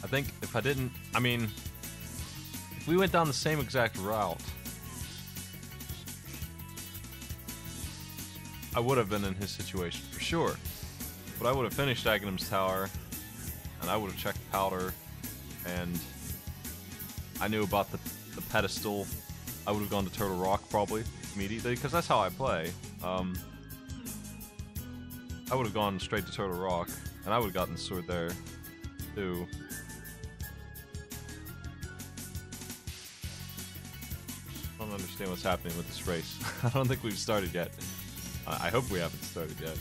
I think if I didn't, I mean, if we went down the same exact route, I would have been in his situation for sure. But I would have finished Aghanim's tower, and I would have checked powder, and I knew about the pedestal. I would have gone to Turtle Rock probably immediately, because that's how I play. I would have gone straight to Turtle Rock, and I would have gotten the sword there too. I don't understand what's happening with this race. I don't think we've started yet. I hope we haven't started yet.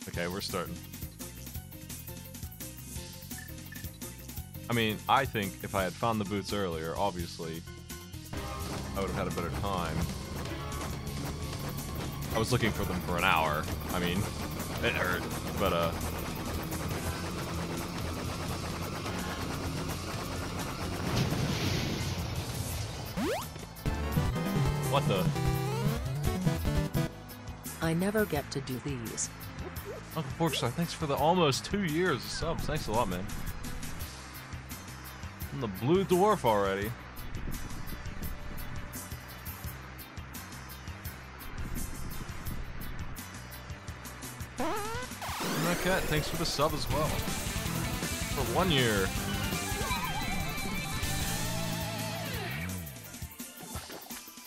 Okay, we're starting. I mean, I think if I had found the boots earlier, obviously, I would have had a better time. I was looking for them for an hour. I mean, it hurt, but what the? I never get to do these. Uncle Porkstar, thanks for the almost 2 years of subs. Thanks a lot, man. I'm the blue dwarf already. Cat, thanks for the sub as well. For 1 year.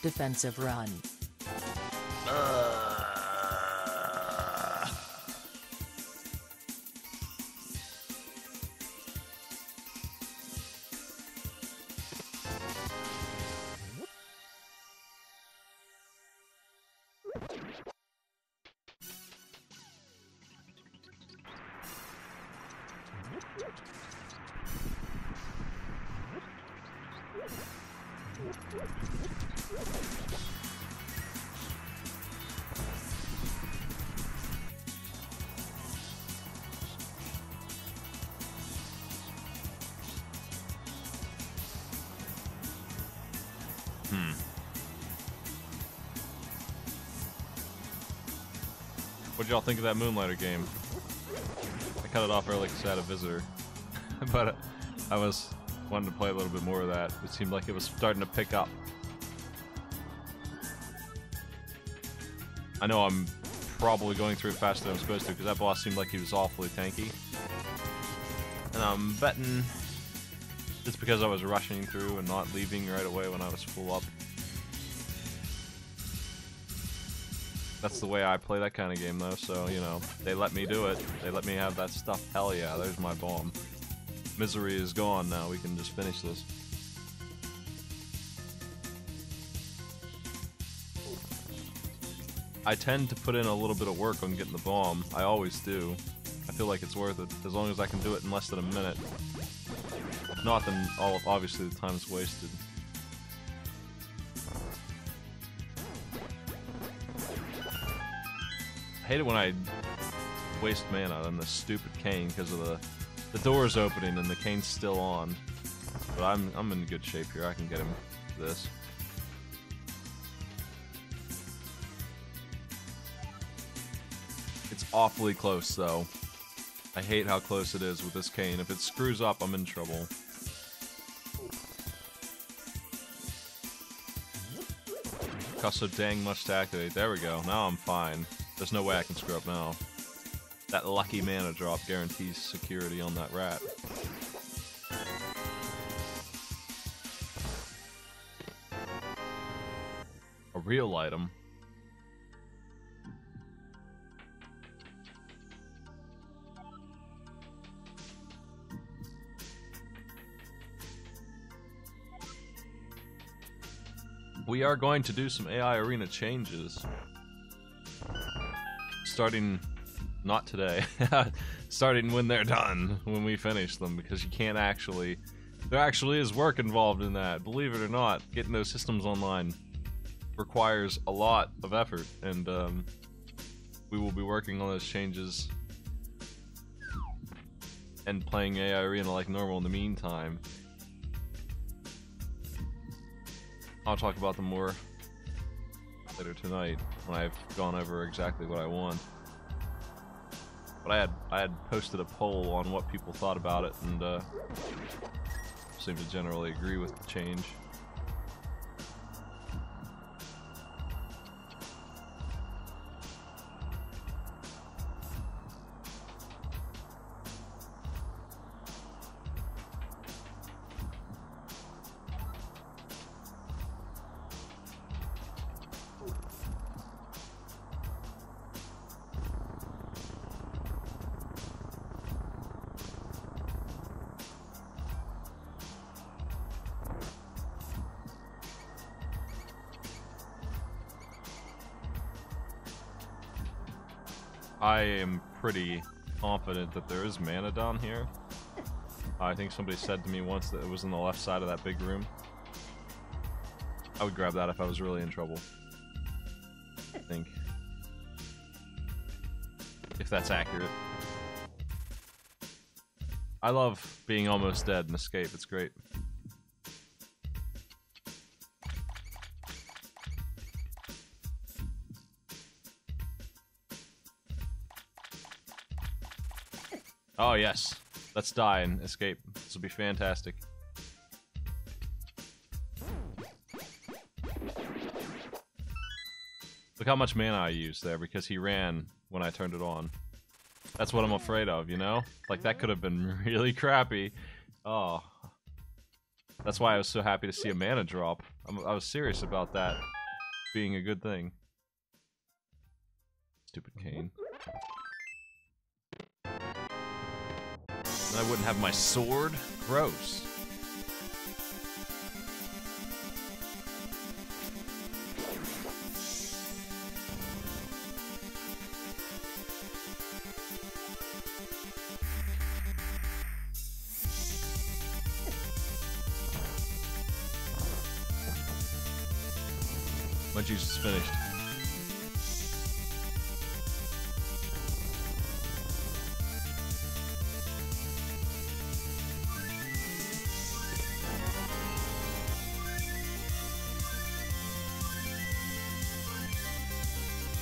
Defensive run. What'd y'all think of that Moonlighter game? I cut it off early because I had a visitor. But I was wanting to play a little bit more of that. It seemed like it was starting to pick up. I know I'm probably going through it faster than I'm supposed to because that boss seemed like he was awfully tanky. And I'm betting it's because I was rushing through and not leaving right away when I was full up. That's the way I play that kind of game though, so, you know, they let me do it. They let me have that stuff. Hell yeah, there's my bomb. Misery is gone now, we can just finish this. I tend to put in a little bit of work on getting the bomb. I always do. I feel like it's worth it, as long as I can do it in less than a minute. If not, then obviously the time's wasted. I hate it when I waste mana on this stupid cane because of the door's opening and the cane's still on. But I'm in good shape here. I can get him this. It's awfully close though. I hate how close it is with this cane. If it screws up, I'm in trouble. Costs so dang much to activate. There we go. Now I'm fine. There's no way I can screw up now. That lucky mana drop guarantees security on that rat. A real item. We are going to do some AI arena changes. Starting, not today, starting when they're done, when we finish them, because you can't actually, there actually is work involved in that, believe it or not. Getting those systems online requires a lot of effort, and we will be working on those changes and playing AI Arena like normal in the meantime. I'll talk about them more later tonight when I've gone over exactly what I want. But I had posted a poll on what people thought about it, and seemed to generally agree with the change. I am pretty confident that there is mana down here. I think somebody said to me once that it was on the left side of that big room. I would grab that if I was really in trouble. I think. If that's accurate. I love being almost dead and escape, it's great. Oh yes, let's die and escape. This will be fantastic. Look how much mana I used there because he ran when I turned it on. That's what I'm afraid of, you know? Like that could have been really crappy. Oh. That's why I was so happy to see a mana drop. I was serious about that being a good thing. Stupid Kane. I wouldn't have my sword? Gross. My juice is finished.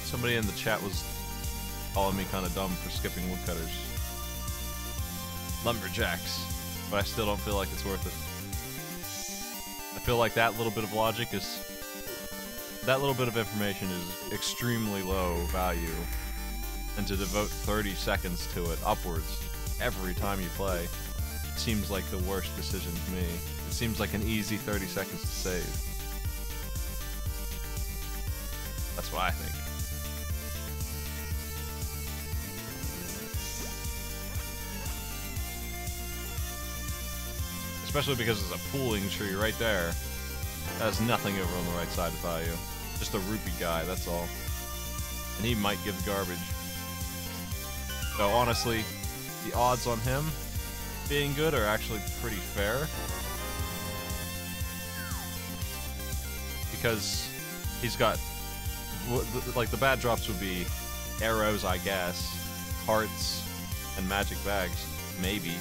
Somebody in the chat was calling me kind of dumb for skipping woodcutters. Lumberjacks. But I still don't feel like it's worth it. I feel like that little bit of logic is... that little bit of information is extremely low value. And to devote 30 seconds to it upwards every time you play seems like the worst decision to me. It seems like an easy 30 seconds to save. That's what I think. Especially because there's a pooling tree right there. That has nothing over on the right side of value. Just a rupee guy, that's all. And he might give garbage. So honestly, the odds on him being good are actually pretty fair. Because he's got... like, the bad drops would be arrows, I guess, hearts, and magic bags. Maybe.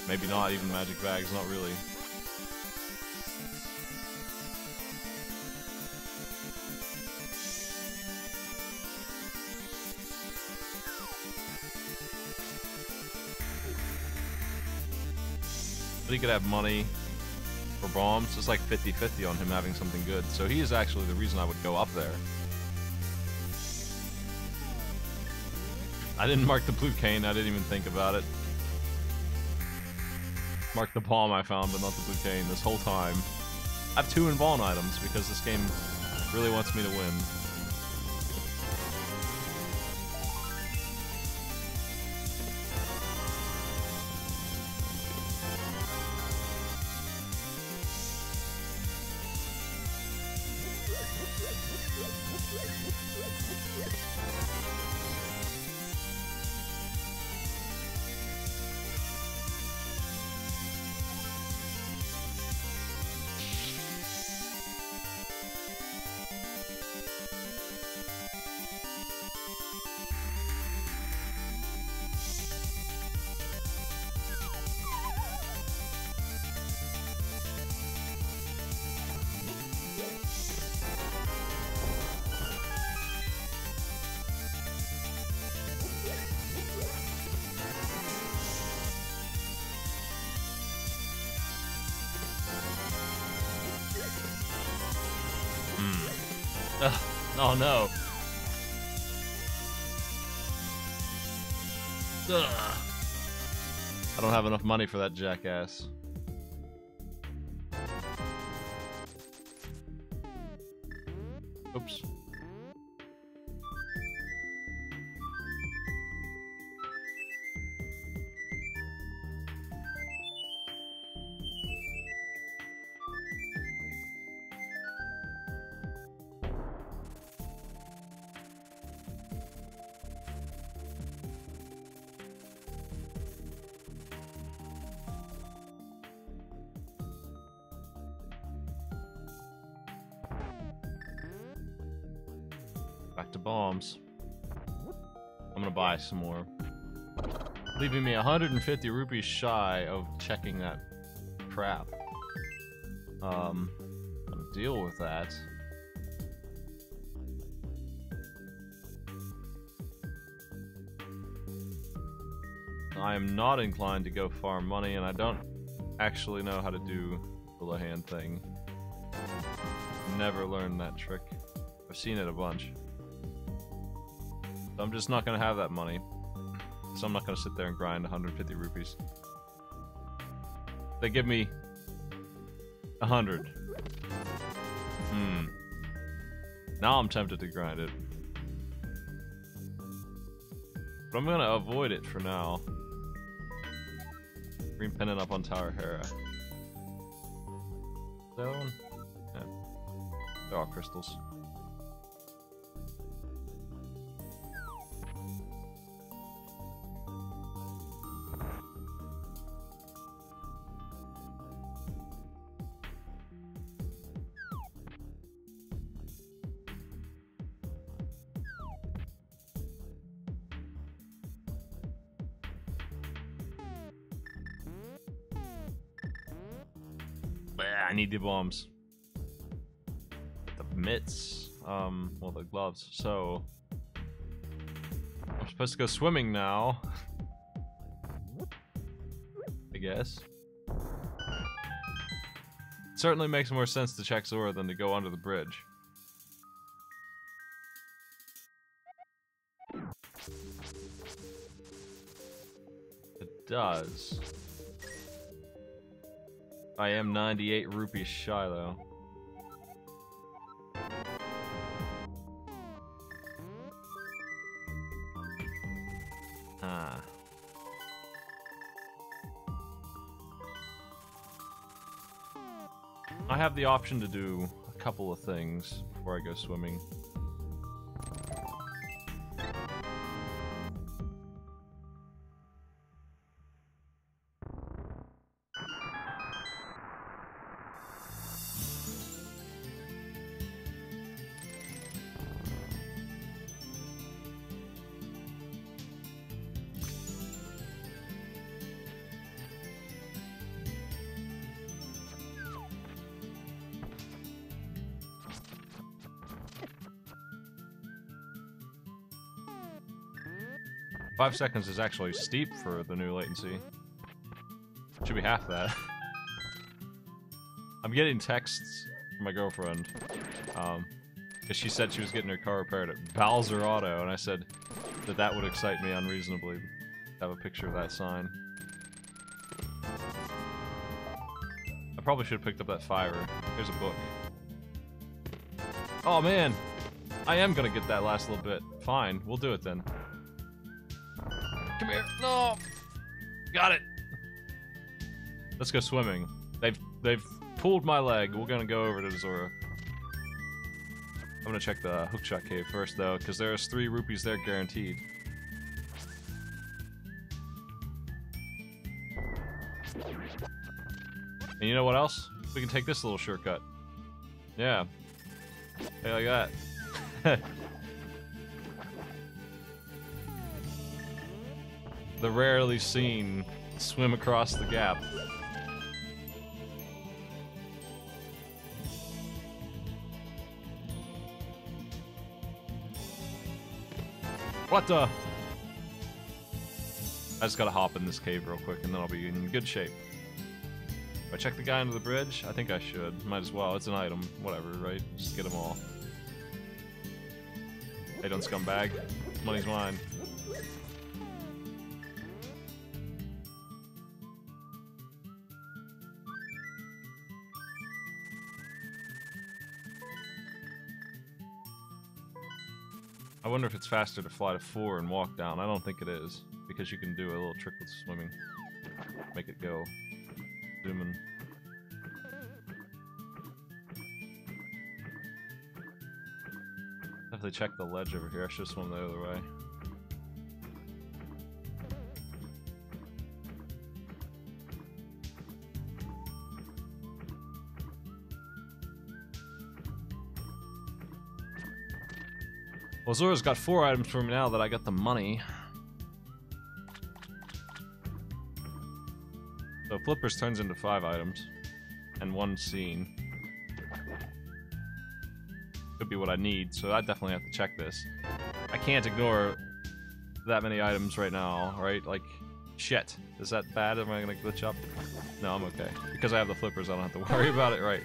Maybe not even magic bags, not really. But he could have money for bombs. It's like 50-50 on him having something good. So he is actually the reason I would go up there. I didn't mark the blue cane, I didn't even think about it. Mark the bomb I found, but not the blue cane this whole time. I have 2 Involn items because this game really wants me to win. Ugh. Oh no. Ugh. I don't have enough money for that jackass. Oops. Back to bombs. I'm gonna buy some more. Leaving me 150 rupees shy of checking that crap. I'll deal with that. I am not inclined to go farm money, and I don't actually know how to do the Lahan thing. Never learned that trick. I've seen it a bunch. So I'm just not going to have that money. So I'm not going to sit there and grind 150 rupees. They give me 100. Now I'm tempted to grind it. But I'm going to avoid it for now. Green pennant up on Tower Hera. Zone? Yeah. They're all crystals. I need the bombs. The mitts. Well, the gloves. So I'm supposed to go swimming now. I guess. It certainly makes more sense to check Zora than to go under the bridge. It does. I am 98 rupees shy, though. I have the option to do a couple of things before I go swimming. Five seconds is actually steep for the new latency. Should be half that. I'm getting texts from my girlfriend. Because she said she was getting her car repaired at Bowser Auto, and I said that that would excite me unreasonably. Have a picture of that sign. I probably should have picked up that fiver. Here's a book. Oh man! I am gonna get that last little bit. Fine, we'll do it then. Come here. No! Got it! Let's go swimming. They've pulled my leg. We're gonna go over to Zora. I'm gonna check the hookshot cave first though, because there's 3 rupees there guaranteed. And you know what else? We can take this little shortcut. Yeah. Hey, like that. The rarely seen swim across the gap. What the? I just gotta hop in this cave real quick and then I'll be in good shape. I check the guy under the bridge? I think I should. Might as well. It's an item. Whatever, right? Just get them all. Hey, don't scumbag. Money's mine. I wonder if it's faster to fly to 4 and walk down. I don't think it is, because you can do a little trick with swimming. Make it go. Zoom in. Definitely check the ledge over here. I should swim the other way. Well, Zora's got 4 items for me now that I got the money. So Flippers turns into 5 items. And 1 scene. Could be what I need, so I definitely have to check this. I can't ignore that many items right now, right? Like, shit. Is that bad? Am I gonna glitch up? No, I'm okay. Because I have the Flippers, I don't have to worry about it, right?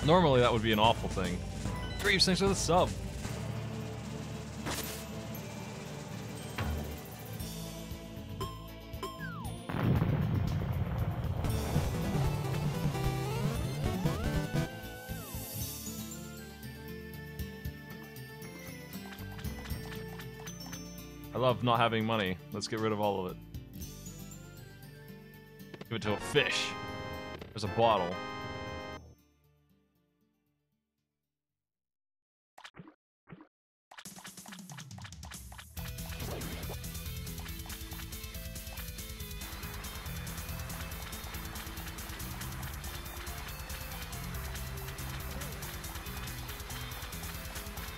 Normally that would be an awful thing. Dreeps, thanks for the sub. I love not having money. Let's get rid of all of it. Give it to a fish. There's a bottle.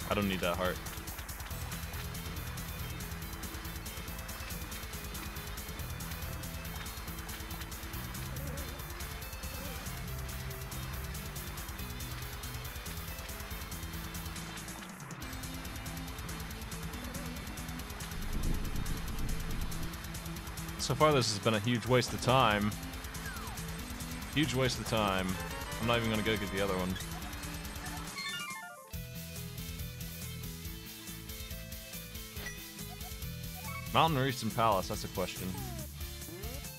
I don't need that heart. So far this has been a huge waste of time. Huge waste of time. I'm not even gonna go get the other one. Mountain or Eastern Palace, that's a question.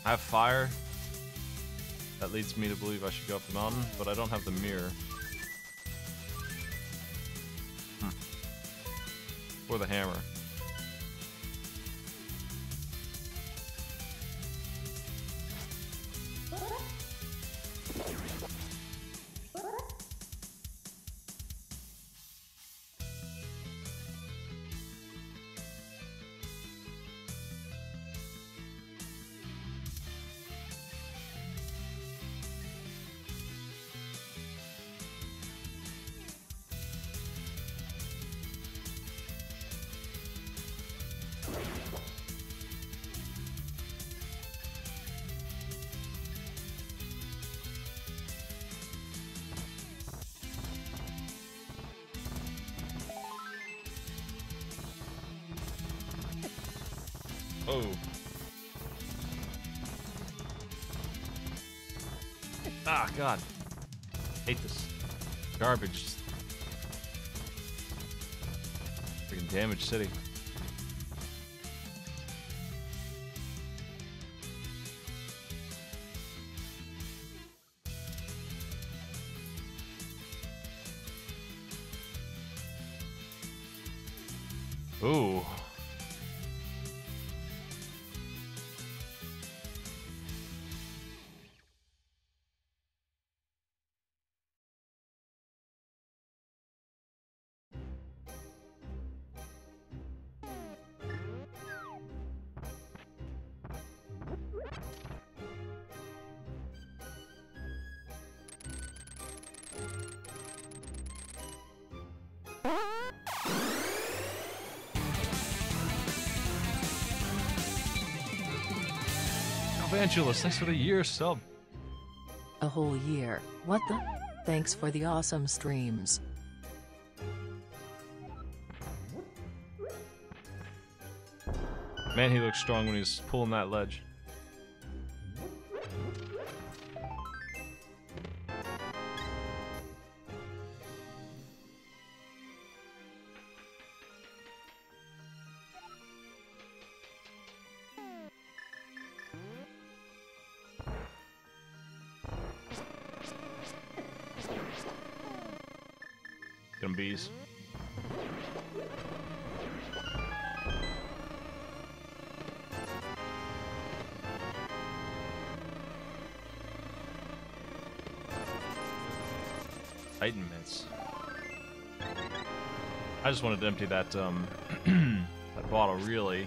I have fire. That leads me to believe I should go up the mountain, but I don't have the mirror. Or the hammer. Oh. Ah, God. Hate this. Garbage. Freaking damaged city. Ooh. Evangelist, thanks for the year sub. A whole year. What the? Thanks for the awesome streams. Man, he looks strong when he's pulling that ledge. Get 'em, bees. Titan mitts. I just wanted to empty that that bottle. Really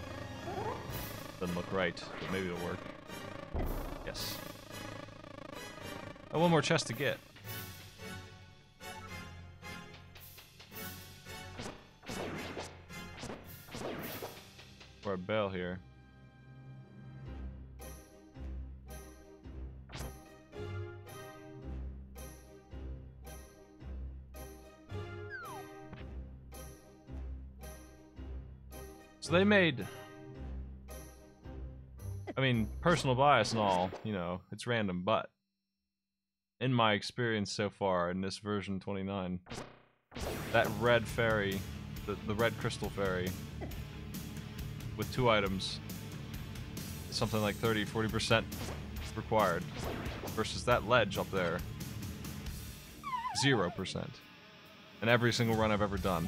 doesn't look right, but maybe it'll work. Yes. Oh, one more chest to get. Or a bell here. So they made, I mean, personal bias and all, you know, it's random, but in my experience so far in this version 29, that red fairy, the red crystal fairy, with 2 items, is something like 30-40% required, versus that ledge up there, 0%. In every single run I've ever done.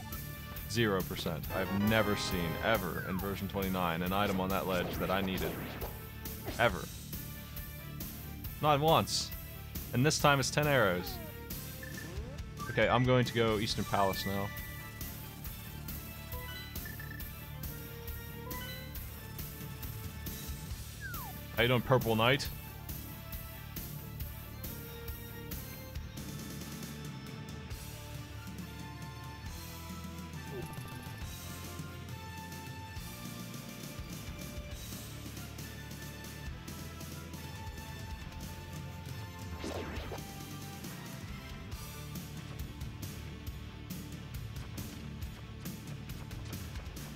0%. I've never seen, ever, in version 29, an item on that ledge that I needed. Ever. Not once. And this time it's 10 arrows. Okay, I'm going to go Eastern Palace now. How you doing, Purple Knight?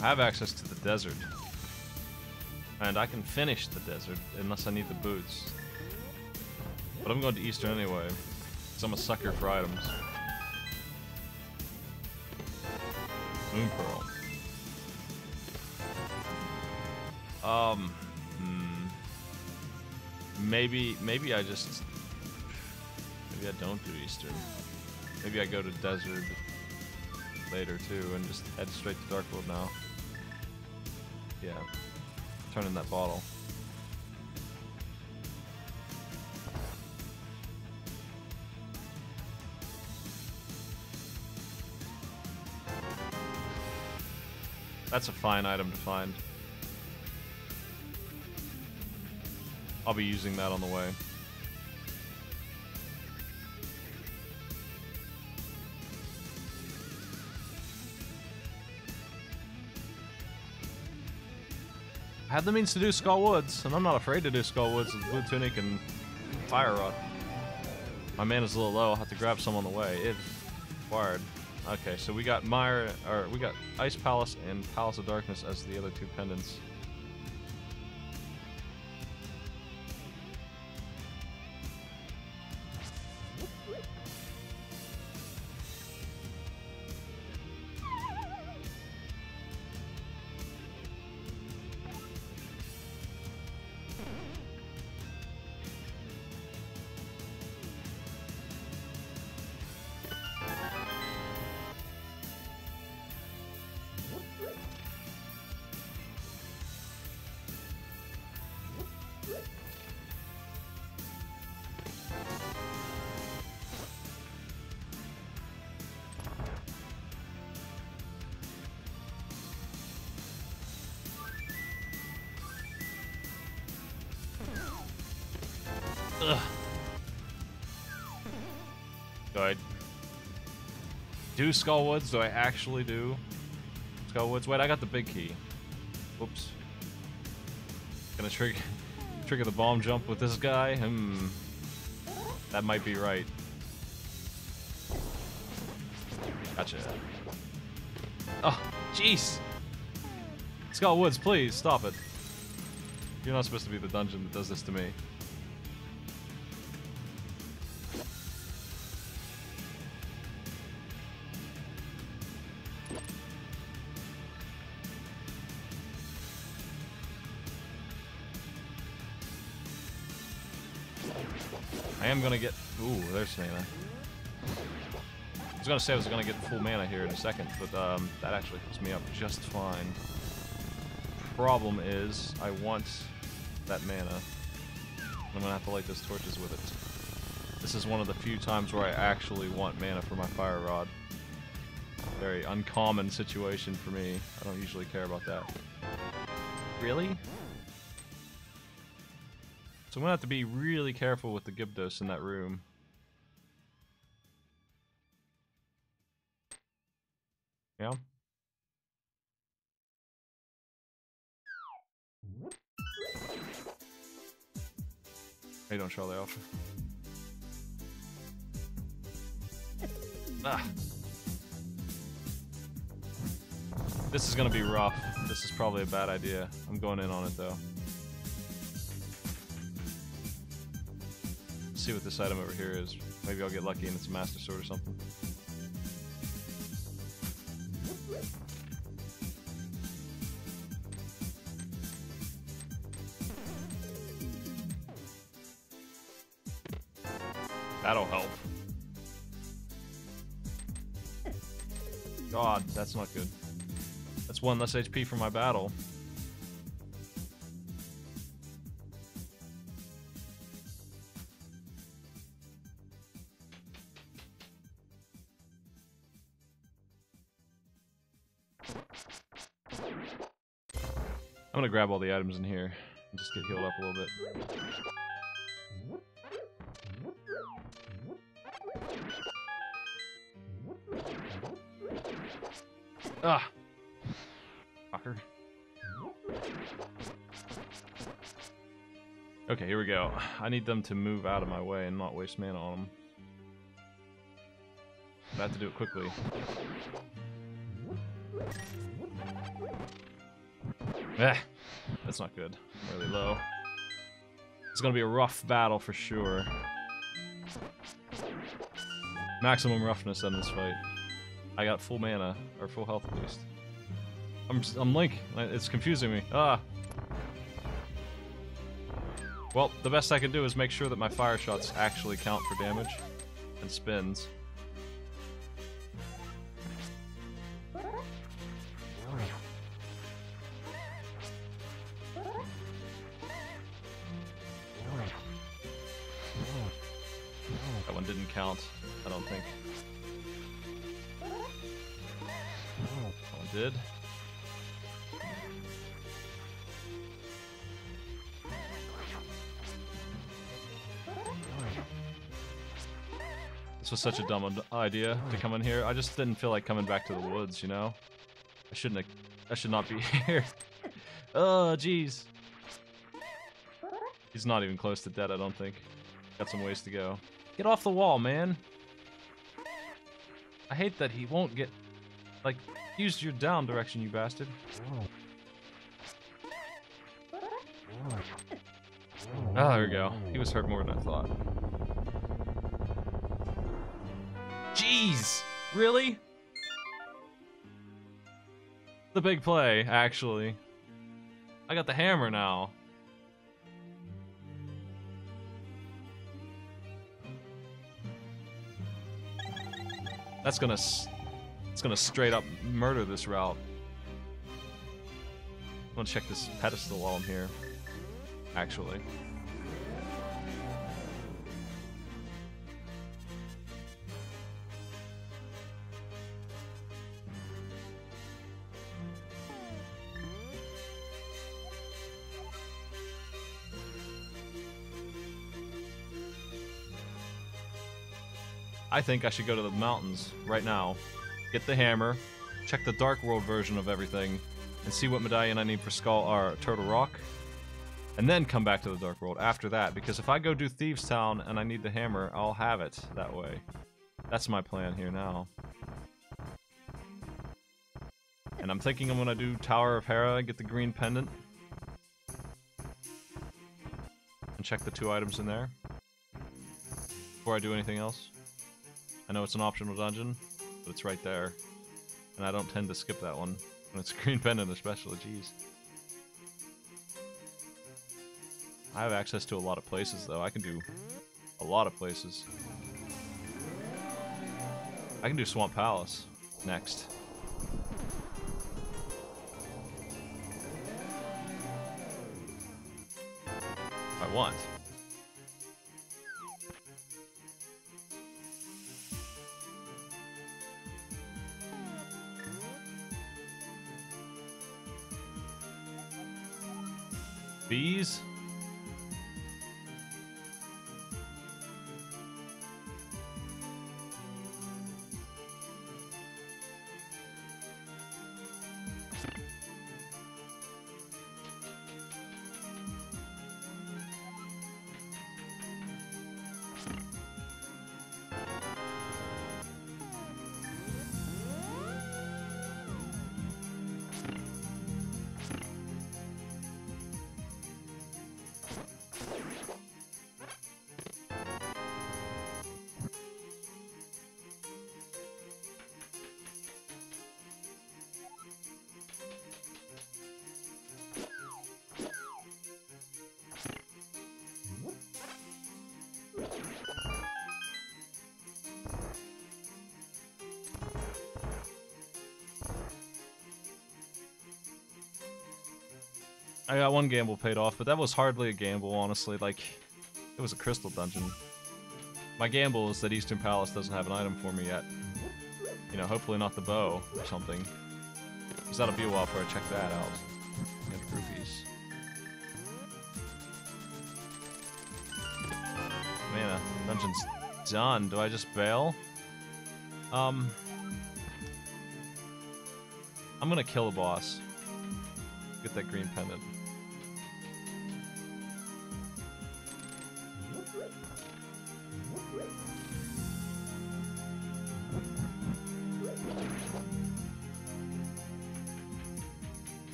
I have access to the desert. And I can finish the desert unless I need the boots. But I'm going to Eastern anyway, because I'm a sucker for items. Moon Pearl. Maybe I just... Maybe I don't do Eastern. Maybe I go to desert later too and just head straight to Darkwood now. Yeah. Turn in that bottle. That's a fine item to find. I'll be using that on the way. I had the means to do Skull Woods, and I'm not afraid to do Skull Woods with Blue Tunic and Fire Rod. My mana's a little low, I'll have to grab some on the way, if required. Okay, so we got we got Ice Palace and Palace of Darkness as the other 2 pendants. Ugh. Do I do Skull Woods? Do I actually do Skull Woods? Wait, I got the big key. Whoops. Gonna trigger the bomb jump with this guy? That might be right. Gotcha. Oh, jeez! Skull Woods, please, stop it. You're not supposed to be the dungeon that does this to me. I am gonna get... Ooh, there's Nana. was gonna say I was gonna get full mana here in a second, but that actually hooks me up just fine. Problem is, I want that mana. I'm gonna have to light those torches with it. This is one of the few times where I actually want mana for my fire rod. Very uncommon situation for me. I don't usually care about that. Really? So I'm gonna have to be really careful with the Gyptos in that room. Yeah? How you doing, Charlie Alpha? Ah. This is gonna be rough. This is probably a bad idea. I'm going in on it though. Let's see what this item over here is. Maybe I'll get lucky and it's a Master Sword or something. That'll help. God, that's not good. That's one less HP for my battle. I'm gonna grab all the items in here and just get healed up a little bit. Ah! Fucker. Okay, here we go. I need them to move out of my way and not waste mana on them. I have to do it quickly. Eh, that's not good. Really low. It's gonna be a rough battle for sure. Maximum roughness in this fight. I got full mana, or full health at least. I'm Link. It's confusing me. Ah. Well, the best I can do is make sure that my fire shots actually count for damage and spins. That one didn't count, I don't think. That one did. This was such a dumb idea to come in here. I just didn't feel like coming back to the woods, you know? I should not be here. Oh, jeez. He's not even close to dead, I don't think. Got some ways to go. Get off the wall, man. I hate that he won't get... Like, use your down direction, you bastard. Oh, there we go. He was hurt more than I thought. Jeez! Really? The big play, actually. I got the hammer now. It's gonna straight up murder this route. I'm gonna check this pedestal while I'm here. Actually. I think I should go to the mountains right now, get the hammer, check the Dark World version of everything, and see what medallion I need for Skull or Turtle Rock, and then come back to the Dark World after that, because if I go do Thieves Town and I need the hammer, I'll have it that way. That's my plan here now. And I'm thinking I'm gonna do Tower of Hera, get the green pendant, and check the 2 items in there before I do anything else. I know it's an optional dungeon, but it's right there. And I don't tend to skip that one. When it's green pendant especially, jeez. I have access to a lot of places though. I can do a lot of places. I can do Swamp Palace next. If I want. Bees? I got one gamble paid off, but that was hardly a gamble, honestly. Like, it was a crystal dungeon. My gamble is that Eastern Palace doesn't have an item for me yet. You know, hopefully not the bow or something. Because that'll be a while before I check that out. Get rupees. Man, dungeon's done. Do I just bail? I'm gonna kill a boss. Get that green pendant.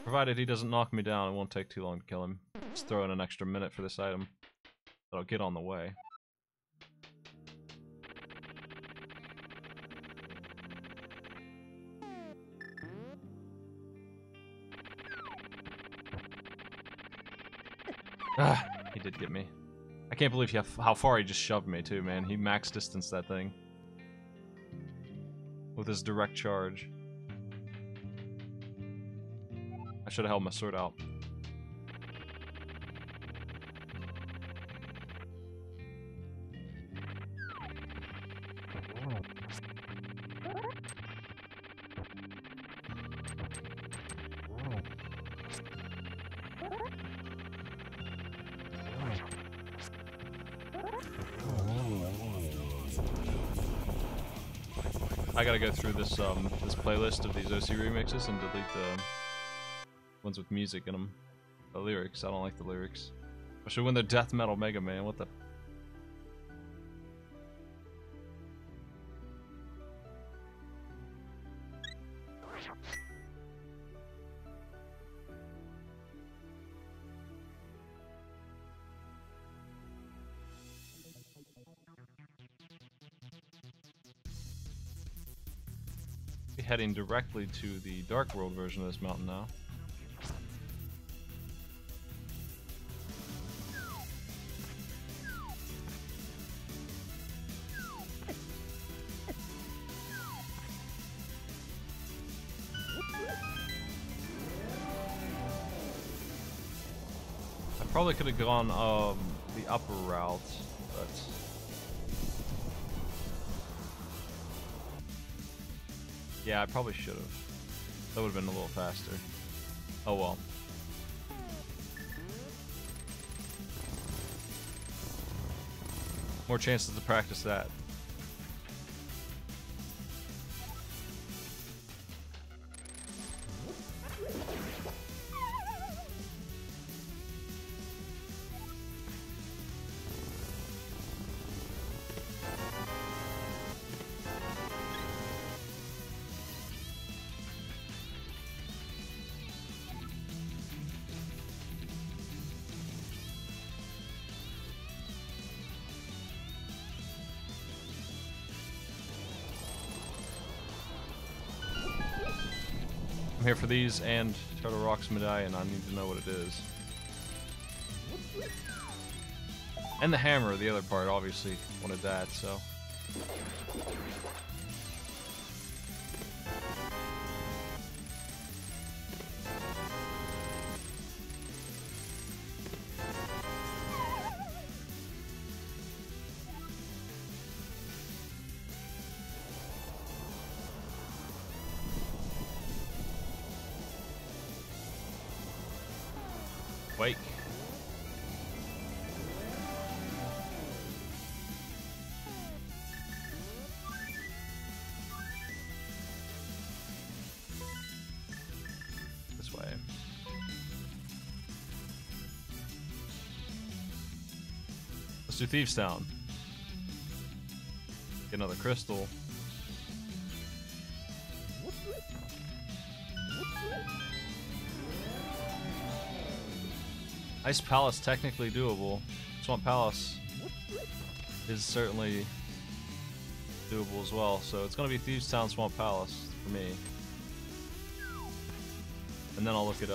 Provided he doesn't knock me down, it won't take too long to kill him. Just throw in an extra minute for this item. That'll get on the way. Ah, he did get me. I can't believe how far he just shoved me too, man. He max distanced that thing. With his direct charge. I should have held my sword out. I gotta go through this this playlist of these OC remixes and delete the ones with music in them. The lyrics, I don't like the lyrics. Especially when they're death metal Mega Man, what the... Be heading directly to the Dark World version of this mountain now. Probably could have gone the upper route, but yeah, I probably should have. That would have been a little faster. Oh well. More chances to practice that. Here for these and Turtle Rock's medallion. I need to know what it is. And the hammer, the other part, obviously wanted that, so. Wake. This way. Let's do Thieves Town. Get another crystal. Ice Palace technically doable. Swamp Palace is certainly doable as well. So it's gonna be Thieves Town, Swamp Palace for me. And then I'll look at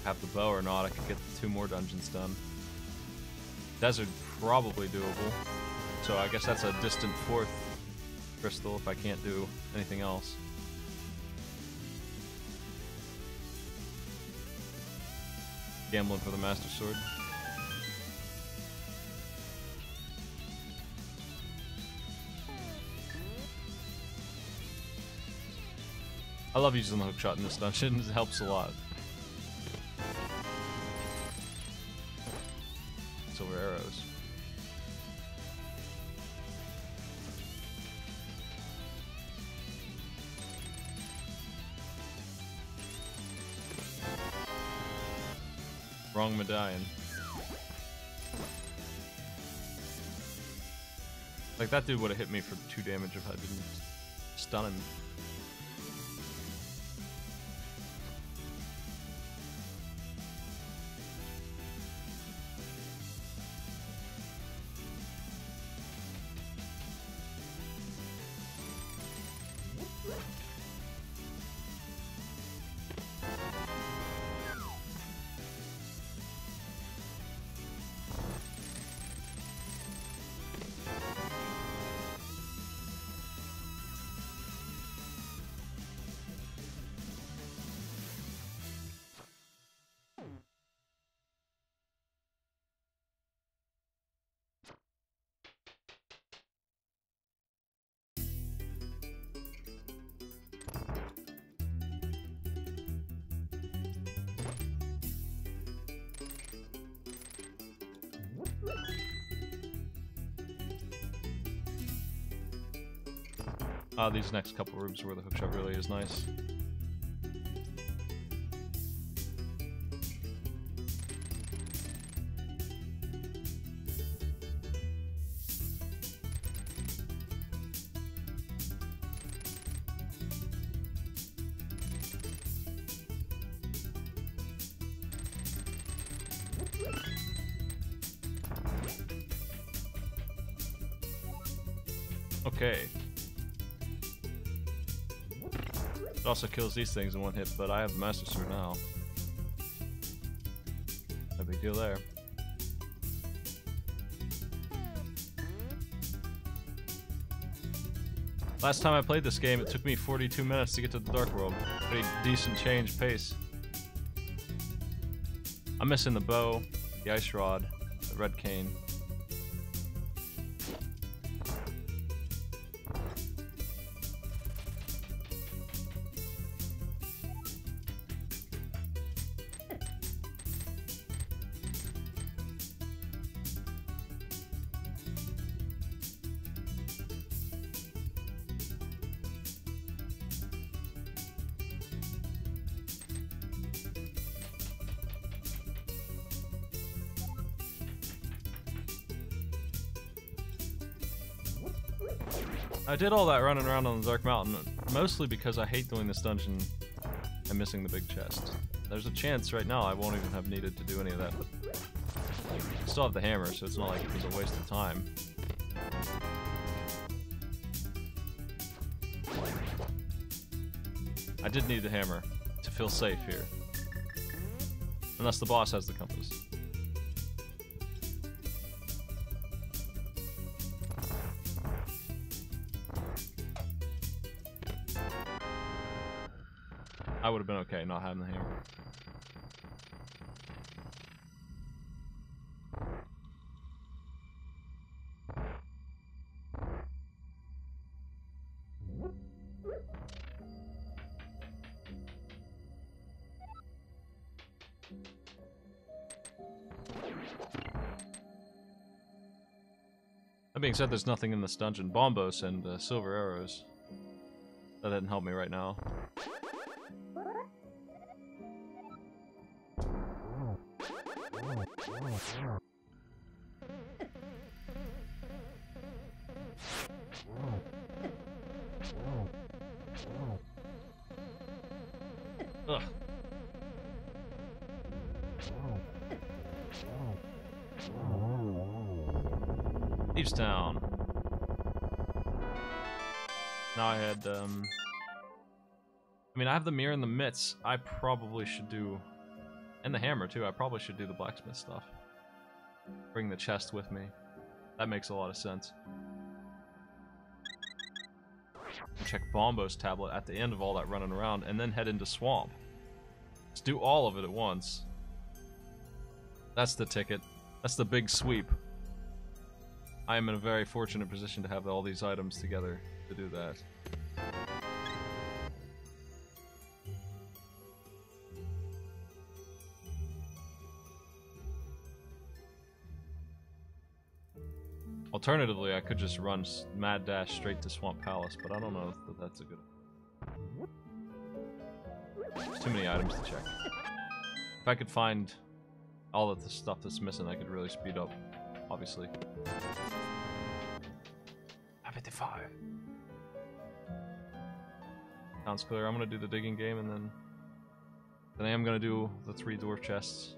have the bow or not. I could get 2 more dungeons done. Desert probably doable. So I guess that's a distant 4th crystal if I can't do anything else. Gambling for the Master Sword. I love using the hookshot in this dungeon, it helps a lot. Silver arrows. Wrong medallion. Like, that dude would have hit me for 2 damage if I didn't stun him. These next couple rooms where the hookshot really is nice. Okay. It also kills these things in 1 hit, but I have the Master Sword now. No big deal there. Last time I played this game, it took me 42 minutes to get to the Dark World. Pretty decent change pace. I'm missing the bow, the ice rod, the red cane. I did all that running around on the Dark Mountain, mostly because I hate doing this dungeon and missing the big chest. There's a chance right now I won't even have needed to do any of that, but I still have the hammer, so it's not like it was a waste of time. I did need the hammer to feel safe here. Unless the boss has the compass. I would have been okay not having the hammer. That being said, there's nothing in this dungeon. Bombos and silver arrows. That didn't help me right now. Ugh. Thieves Town. Now I had, I mean, I have the mirror and the mitts. I probably should do, and the hammer too. I probably should do the blacksmith stuff. Bring the chest with me. That makes a lot of sense. And check Bombo's tablet at the end of all that running around, and then head into Swamp. Let's do all of it at once. That's the ticket. That's the big sweep. I am in a very fortunate position to have all these items together to do that. Alternatively, I could just run mad dash straight to Swamp Palace, but I don't know if that's a good... There's too many items to check. If I could find all of the stuff that's missing, I could really speed up, obviously. 55. Sounds clear. I'm gonna do the digging game, and then I am gonna do the 3 dwarf chests.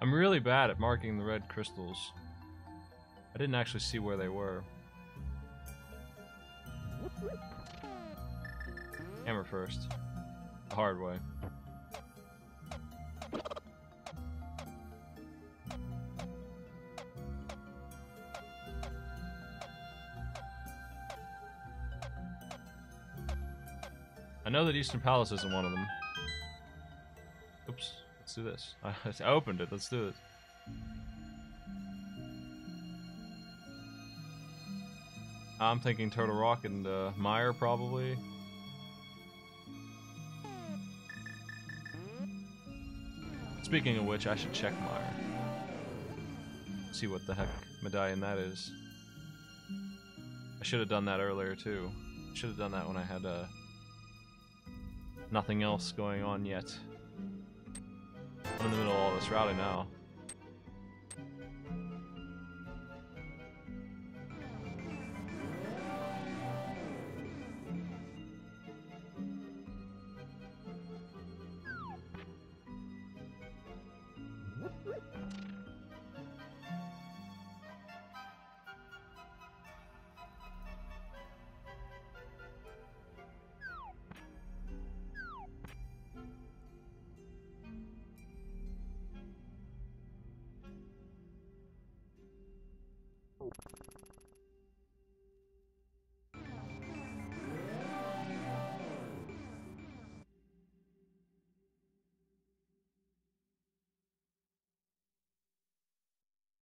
I'm really bad at marking the red crystals. I didn't actually see where they were. Hammer first. The hard way. I know that Eastern Palace isn't one of them. Oops. Let's do this. I opened it. Let's do it. I'm thinking Turtle Rock and Mire, probably. Speaking of which, I should check Mire. See what the heck medallion that is. I should have done that earlier, too. Should have done that when I had nothing else going on yet. I'm in the middle of all this routing now.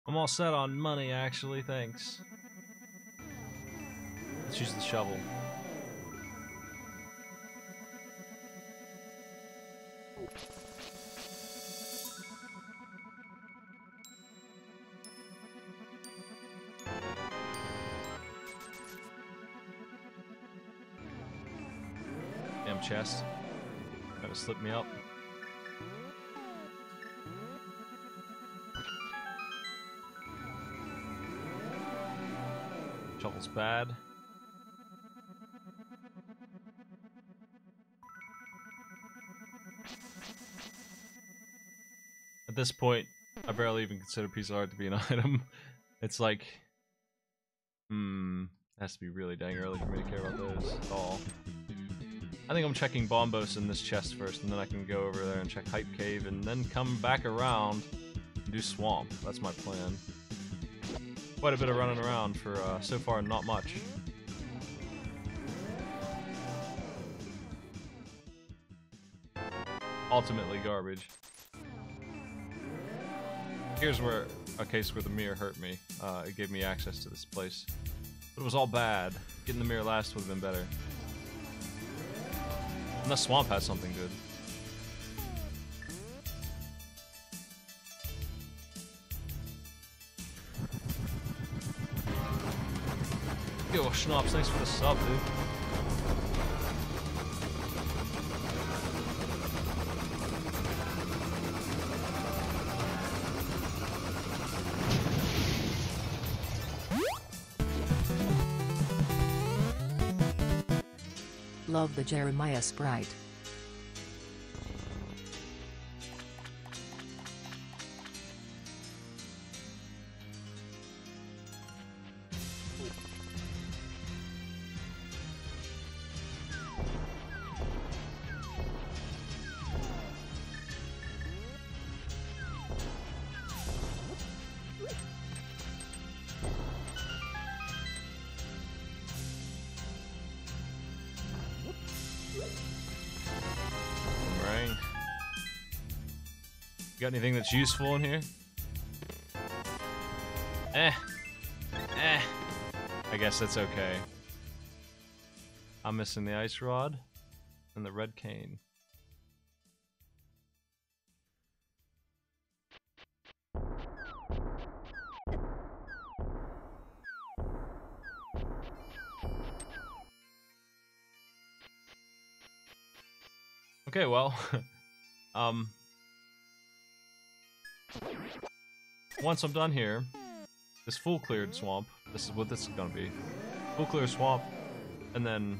I'm all set on money, actually, thanks. Let's use the shovel. chest. Trying to slip me up. Shovel's bad. At this point, I barely even consider piece of art to be an item. It's like, it has to be really dang early for me to care about those at all. I think I'm checking Bombos in this chest first, and then I can go over there and check Hype Cave, and then come back around and do Swamp. That's my plan. Quite a bit of running around for, so far, not much. Ultimately garbage. Here's where a case where the mirror hurt me. It gave me access to this place. But it was all bad. Getting the mirror last would have been better. Unless Swamp has something good. Yo, Schnapps, thanks for the sub, dude. Love the Jeremiah sprite. Got anything that's useful in here? I guess that's okay. I'm missing the ice rod and the red cane. Okay, well, once I'm done here, this full cleared swamp, this is what this is gonna be. Full clear swamp, and then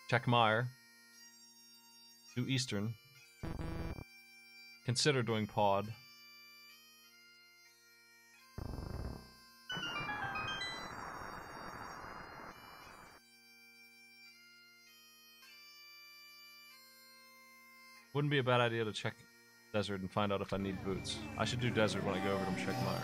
check Mire, do Eastern, consider doing Pod. Wouldn't be a bad idea to check Desert and find out if I need boots. I should do Desert when I go over to check Mire.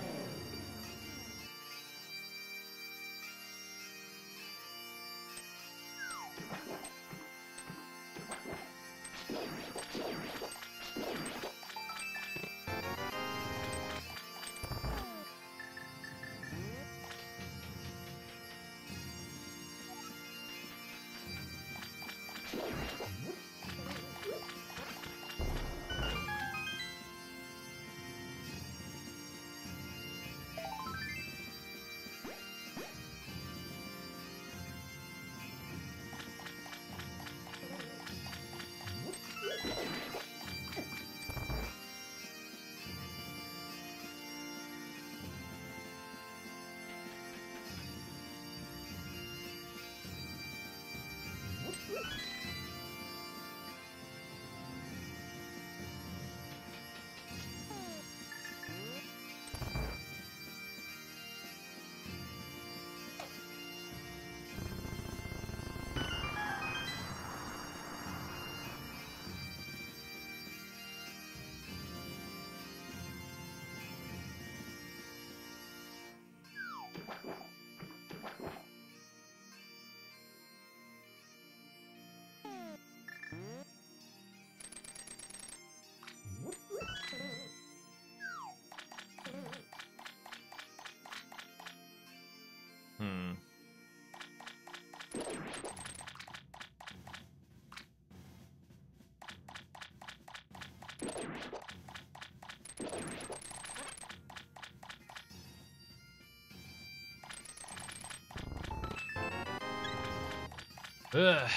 Ugh.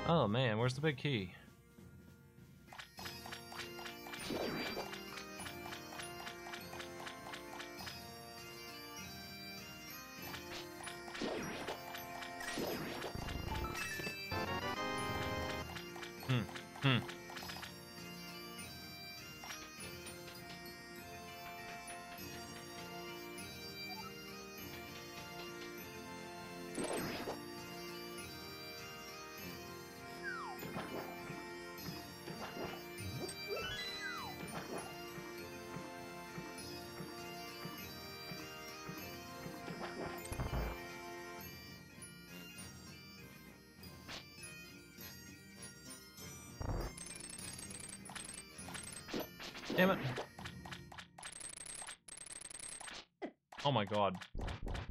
Oh man, where's the big key? Damn it. Oh my god.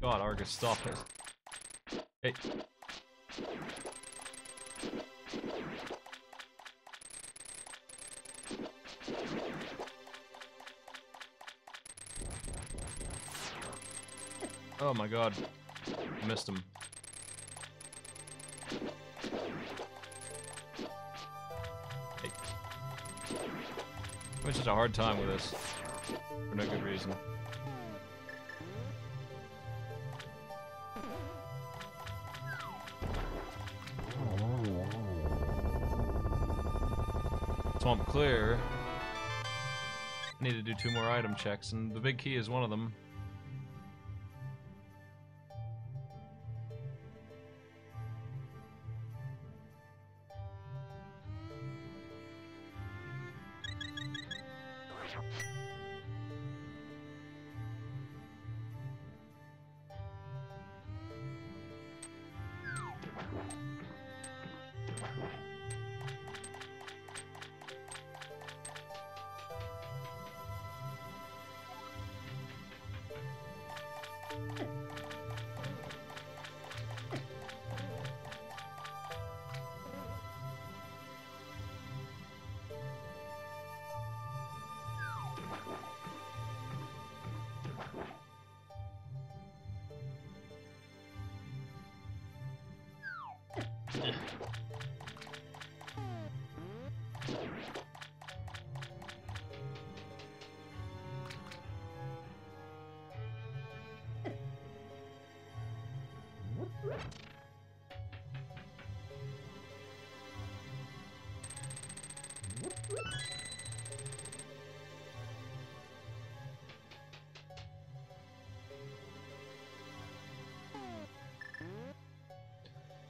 God, Argus, stop it. Hey. Oh my god. I missed him. Hey. I'm having such a hard time with this. For no good reason. Swamp clear. I need to do 2 more item checks, and the big key is one of them.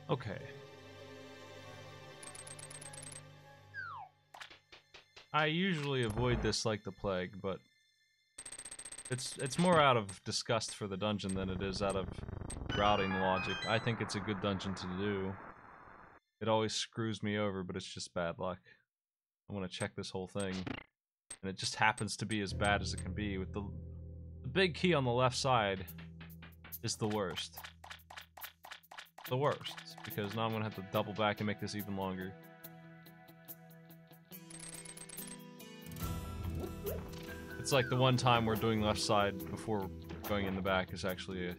Okay. I usually avoid this like the plague, but it's more out of disgust for the dungeon than it is out of routing logic. I think it's a good dungeon to do. It always screws me over, but it's just bad luck. I want to check this whole thing, and it just happens to be as bad as it can be. With the big key on the left side is the worst. The worst, because now I'm gonna have to double back and make this even longer. It's like the one time we're doing left side before going in the back is actually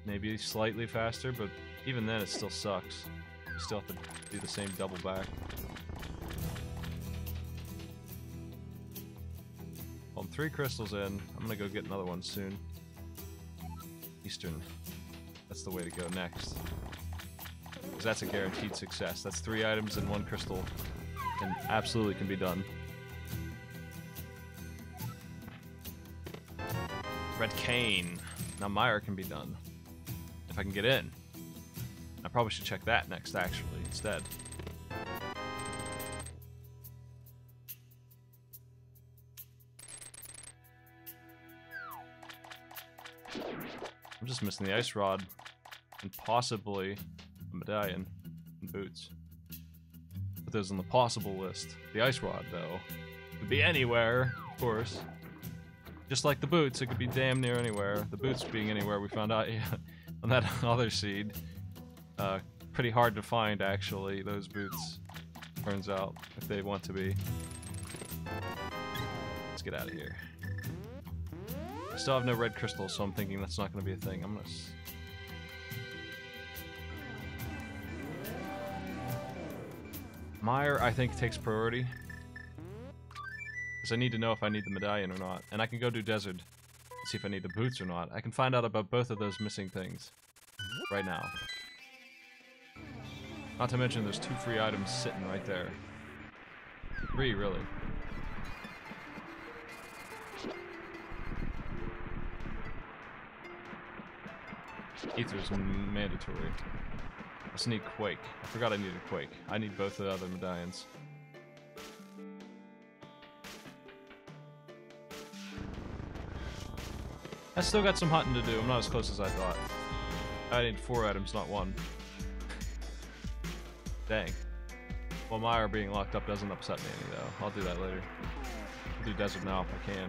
maybe slightly faster, but even then it still sucks. You still have to do the same double back. Well, I'm 3 crystals in. I'm gonna go get another one soon. Eastern. That's the way to go next. Because that's a guaranteed success. That's 3 items and 1 crystal. And absolutely can be done. Red cane. Now Meyer can be done. If I can get in. I probably should check that next, actually, instead. I'm just missing the ice rod. And possibly a medallion and boots. Put those on the possible list. The ice rod, though, could be anywhere, of course. Just like the boots, it could be damn near anywhere. The boots being anywhere, we found out on that other seed. Pretty hard to find, actually, those boots. Turns out, if they want to be. Let's get out of here. I still have no red crystals, so I'm thinking that's not going to be a thing. I'm going to... Meyer, I think, takes priority. Because I need to know if I need the medallion or not. And I can go do Desert and see if I need the boots or not. I can find out about both of those missing things right now. Not to mention there's 2 free items sitting right there. 3, really. Ether's mandatory. I just need Quake. I forgot I needed Quake. I need both the other medallions. I still got some hunting to do. I'm not as close as I thought. I need 4 items, not 1. Dang. Well, Meyer being locked up doesn't upset me any, though. I'll do that later. I'll do Desert now if I can.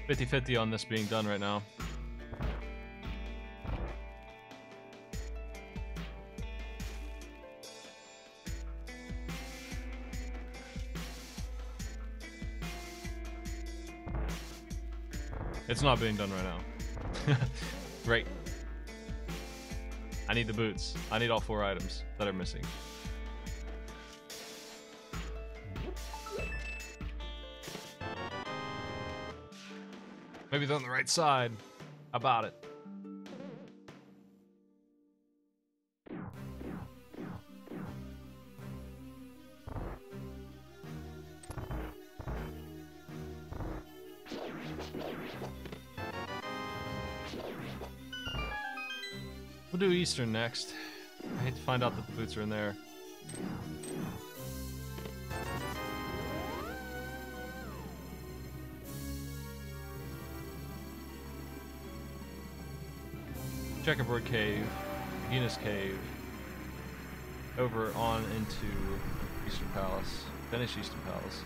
$50-50 on this being done right now. It's not being done right now. Great. I need the boots. I need all 4 items that are missing. Maybe they're on the right side. How about it? We'll do Eastern next. I hate to find out that the boots are in there. Checkerboard Cave, Venus Cave, over on into Eastern Palace, finish Eastern Palace.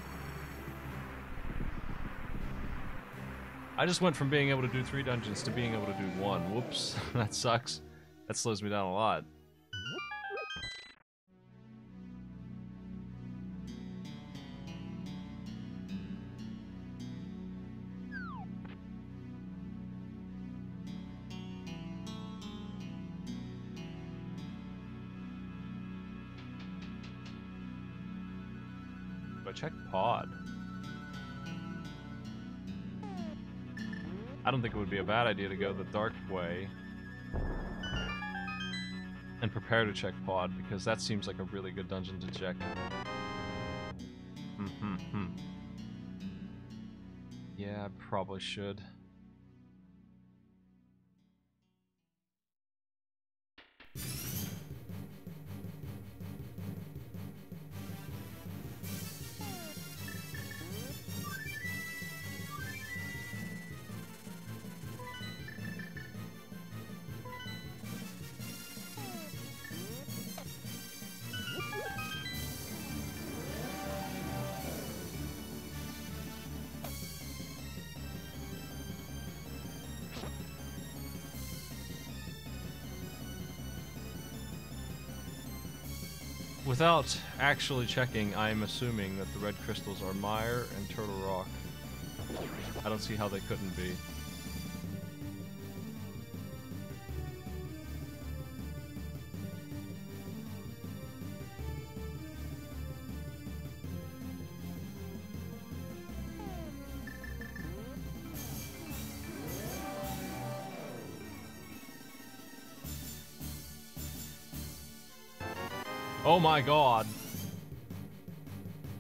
I just went from being able to do 3 dungeons to being able to do 1. Whoops, that sucks. That slows me down a lot. But check pod. I don't think it would be a bad idea to go the dark way and prepare to check pod, because that seems like a really good dungeon to check. Yeah, I probably should. Without actually checking, I'm assuming that the red crystals are Mire and Turtle Rock. I don't see how they couldn't be. Oh my god.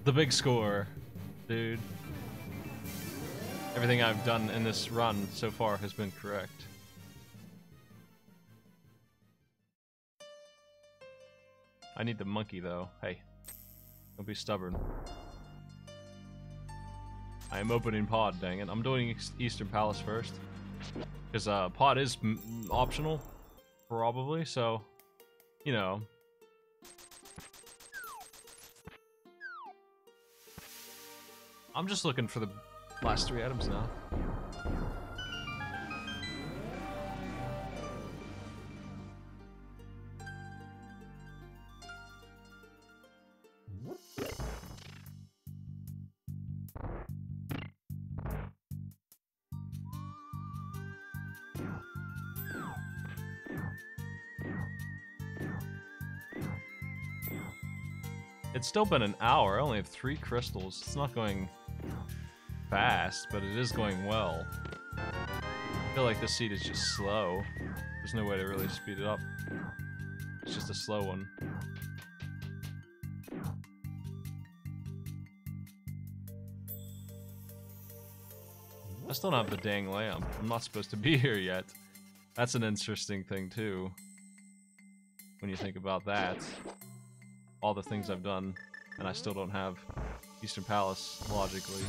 The big score, dude. Everything I've done in this run so far has been correct. I need the monkey though. Hey, don't be stubborn. I am opening pod, dang it. I'm doing Eastern Palace first. Because pod is optional, probably, so, you know. I'm just looking for the last 3 items now. It's still been an hour. I only have 3 crystals. It's not going fast, but it is going well. I feel like this seed is just slow. There's no way to really speed it up. It's just a slow one. I still don't have the dang lamp. I'm not supposed to be here yet. That's an interesting thing too. When you think about that. All the things I've done, and I still don't have Eastern Palace, logically.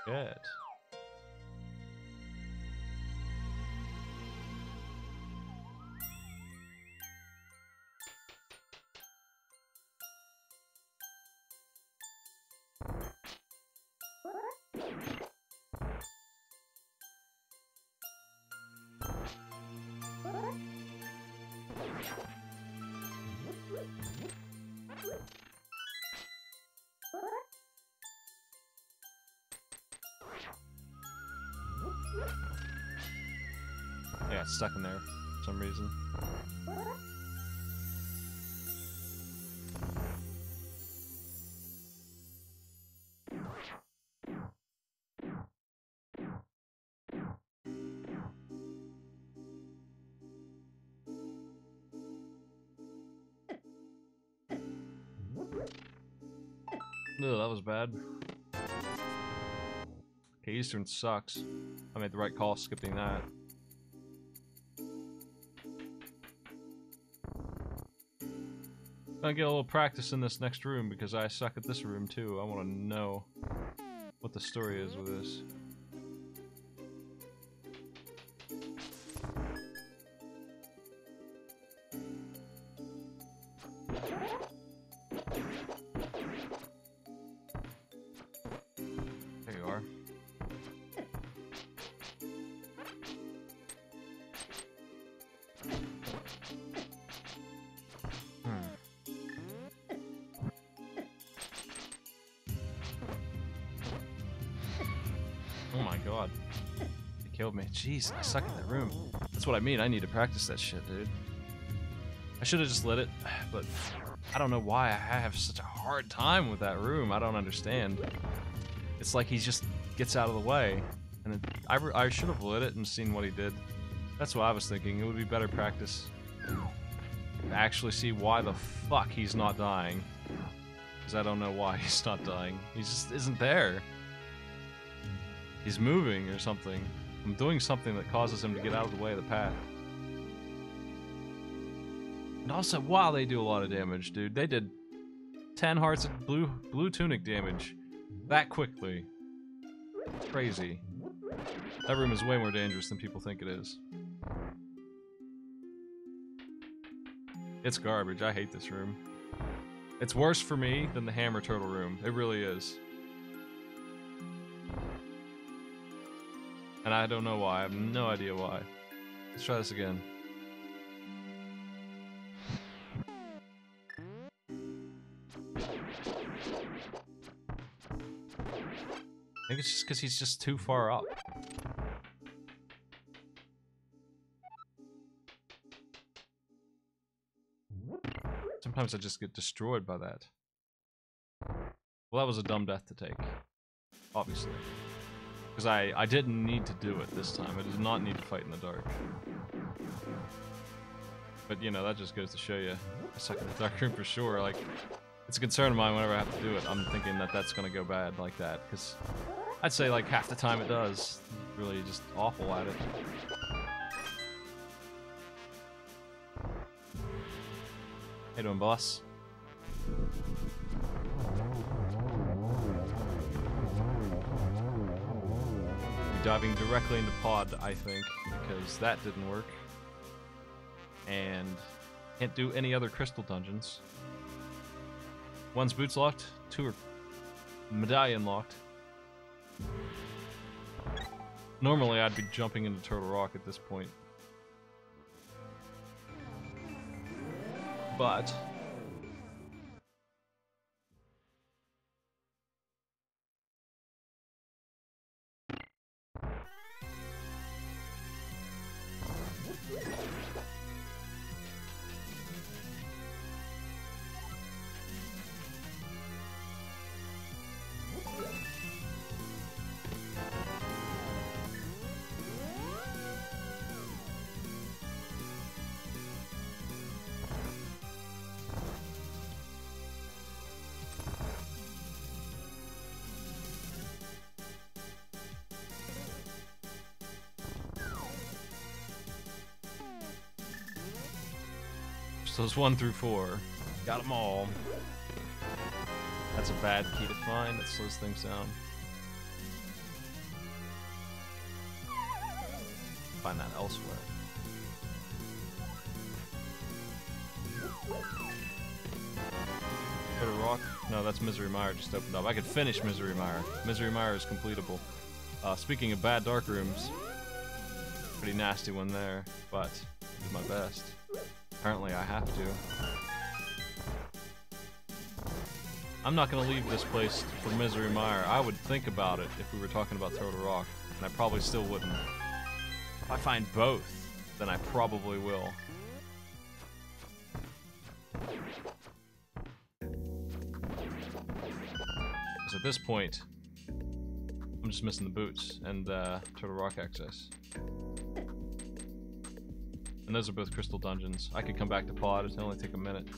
Good. Yeah, it's stuck in there for some reason. Ugh, that was bad. Okay, Eastern sucks. I made the right call skipping that. Gonna get a little practice in this next room because I suck at this room too. I want to know what the story is with this. There you are. Oh my god. It killed me. Jeez, I suck at the room. That's what I mean. I need to practice that shit, dude. I should have just lit it, but I don't know why I have such a hard time with that room. I don't understand. It's like he just gets out of the way. And I should have lit it and seen what he did. That's what I was thinking. It would be better practice to actually see why the fuck he's not dying. Because I don't know why he's not dying. He just isn't there. He's moving or something. I'm doing something that causes him to get out of the way of the path. And also, wow, they do a lot of damage, dude. They did 10 hearts of blue tunic damage that quickly. It's crazy. That room is way more dangerous than people think it is. It's garbage. I hate this room. It's worse for me than the hammer turtle room. It really is. And I don't know why. I have no idea why. Let's try this again. Maybe it's just because he's just too far up. Sometimes I just get destroyed by that. Well, that was a dumb death to take. Obviously. Because I didn't need to do it this time. I did not need to fight in the dark. But, you know, that just goes to show you I suck in the dark room for sure. Like, it's a concern of mine whenever I have to do it. I'm thinking that that's going to go bad like that. Because I'd say, like, half the time it does. Really just awful at it. How you doing, boss? Diving directly into pod, I think, because that didn't work. And can't do any other crystal dungeons. One's boots locked, two are medallion locked. Normally I'd be jumping into Turtle Rock at this point. But so it's 1 through 4. Got them all. That's a bad key to find. That slows things down. Find that elsewhere. Go to Rock? No, that's Misery Mire just opened up. I could finish Misery Mire. Misery Mire is completable. Speaking of bad dark rooms, pretty nasty one there, but I did my best. Apparently I have to. I'm not gonna leave this place for Misery Mire. I would think about it if we were talking about Turtle Rock, and I probably still wouldn't. If I find both, then I probably will. Because at this point, I'm just missing the boots and Turtle Rock access. And those are both crystal dungeons. I could come back to pod, it'll only take a minute.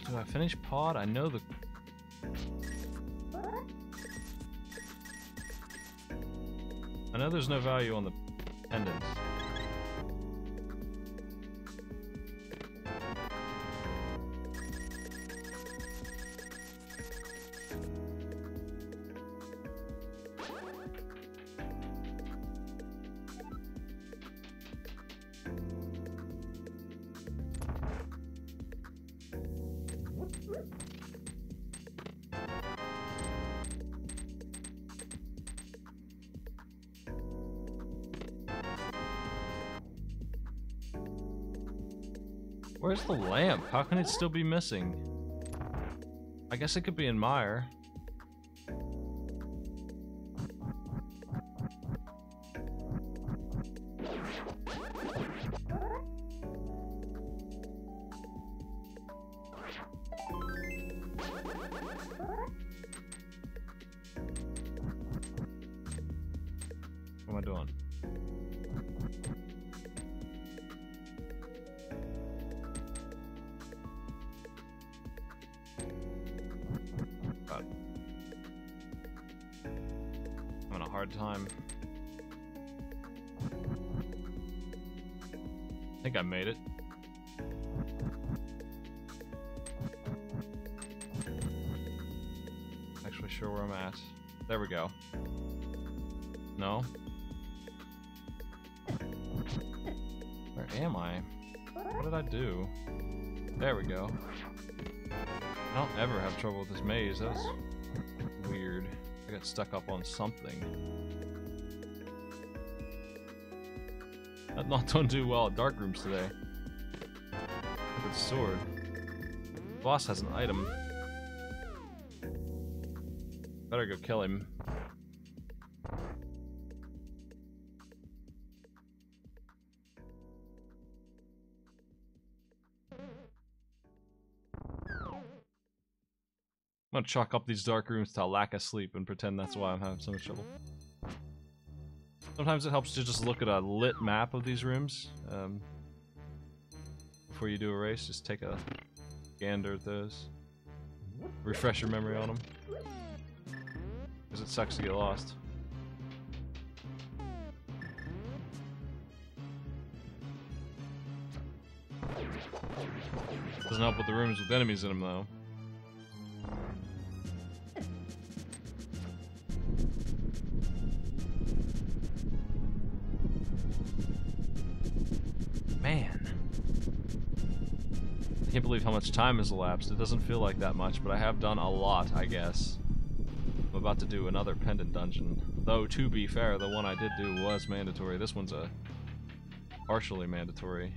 Do I finish pod? I know the... I know there's no value on the pendants. Where's the lamp? How can it still be missing? I guess it could be in Mire. What am I doing? Having a hard time. I think I made it. Actually sure where I'm at. There we go. No? Where am I? What did I do? There we go. I don't ever have trouble with this maze. That was weird. I got stuck up on something. Not don't do well at dark rooms today. Look at the sword. The boss has an item. Better go kill him. I'm gonna chalk up these dark rooms to a lack of sleep and pretend that's why I'm having so much trouble. Sometimes it helps to just look at a lit map of these rooms. Before you do a race, just take a gander at those. Refresh your memory on them. Because it sucks to get lost. Doesn't help with the rooms with enemies in them, though. Man. I can't believe how much time has elapsed. It doesn't feel like that much, but I have done a lot, I guess. I'm about to do another pendant dungeon. Though, to be fair, the one I did do was mandatory. This one's a partially mandatory.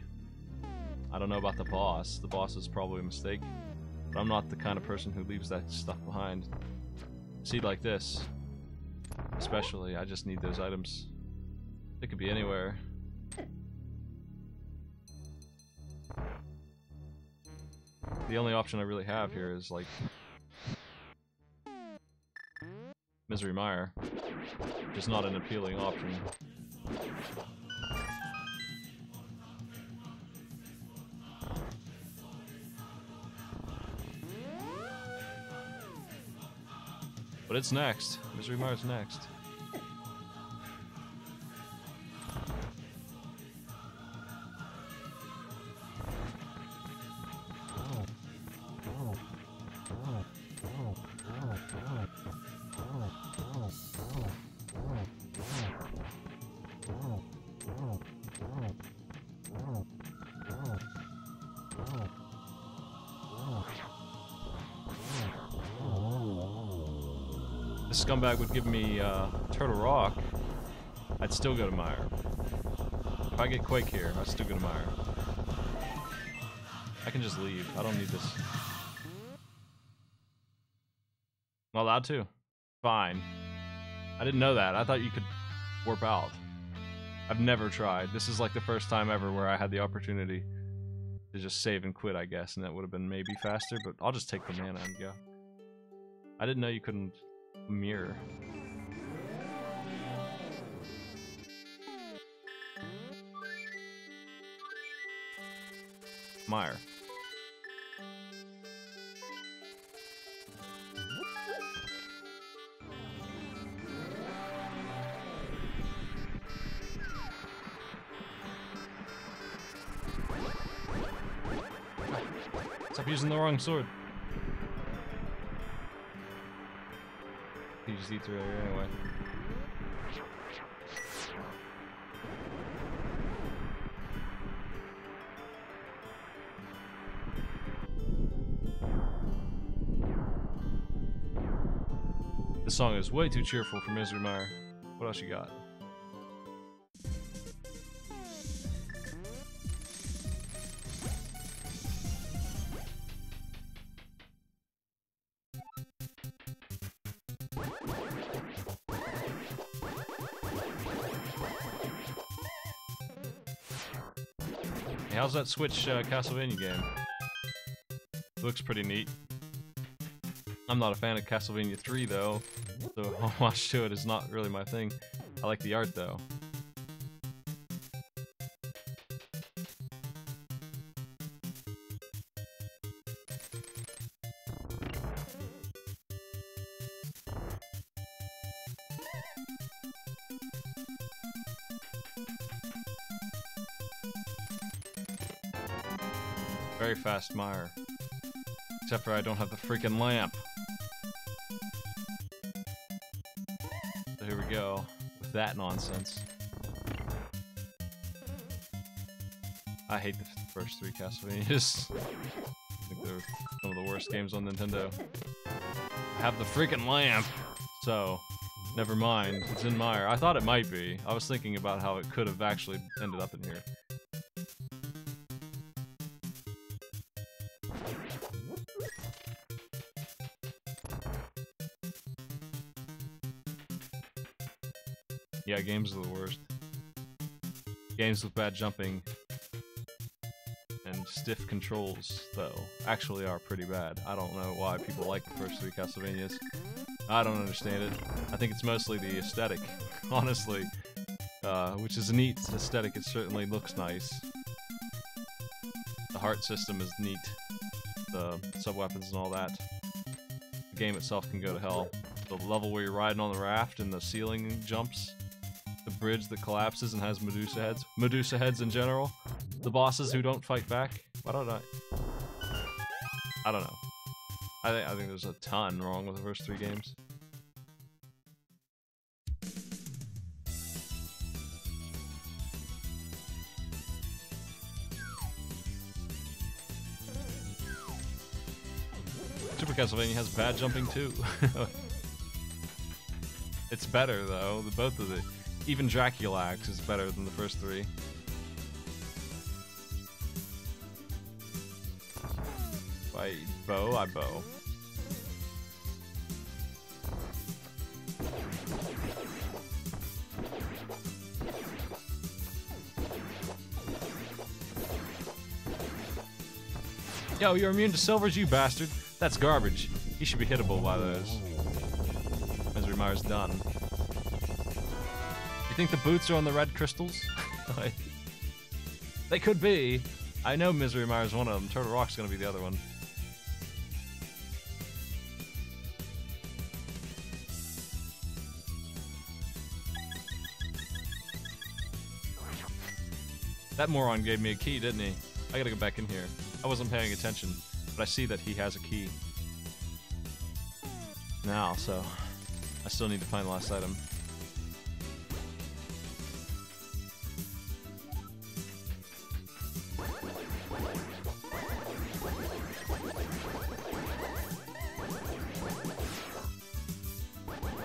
I don't know about the boss. The boss is probably a mistake. But I'm not the kind of person who leaves that stuff behind. See, like this. Especially, I just need those items. It could be anywhere. The only option I really have here is, like, Misery Mire, which is not an appealing option. But it's next. Misery Mire's next. This scumbag would give me Turtle Rock, I'd still go to Mire. If I get Quake here, I'd still go to Mire. I can just leave. I don't need this. Not allowed to? Fine. I didn't know that. I thought you could warp out. I've never tried. This is like the first time ever where I had the opportunity to just save and quit, I guess, and that would have been maybe faster, but I'll just take the mana and go. I didn't know you couldn't mirror. Mire. Stop using the wrong sword. You just eat through there anyway. This song is way too cheerful for Misery Mire. What else you got? How's that Switch Castlevania game? It looks pretty neat. I'm not a fan of Castlevania 3 though, so homage to it is not really my thing. I like the art though. Very fast Mire. Except for I don't have the freaking lamp. So here we go, with that nonsense. I hate the first three Castlevanias. I think they're some of the worst games on Nintendo. I have the freaking lamp, so Never mind, it's in Mire. I thought it might be. I was thinking about how it could have actually ended up in here. Yeah, games are the worst. Games with bad jumping and stiff controls, though, actually are pretty bad. I don't know why people like the first 3 Castlevanias. I don't understand it. I think it's mostly the aesthetic, honestly, which is a neat aesthetic. It certainly looks nice. The heart system is neat. The sub-weapons and all that. The game itself can go to hell. The level where you're riding on the raft and the ceiling jumps. The bridge that collapses and has Medusa heads. Medusa heads in general. The bosses who don't fight back. Why don't I don't know. I think there's a ton wrong with the first 3 games. Super Castlevania has bad jumping too. It's better though. Both of the, even Draculax is better than the first 3. I bow. Yo, you're immune to silvers, you bastard. That's garbage. He should be hittable by those. Misery Mire's done. You think the boots are on the red crystals? They could be. I know Misery Mire's one of them. Turtle Rock's gonna be the other one. That moron gave me a key, didn't he? I gotta go back in here. I wasn't paying attention, but I see that he has a key. Now, so I still need to find the last item.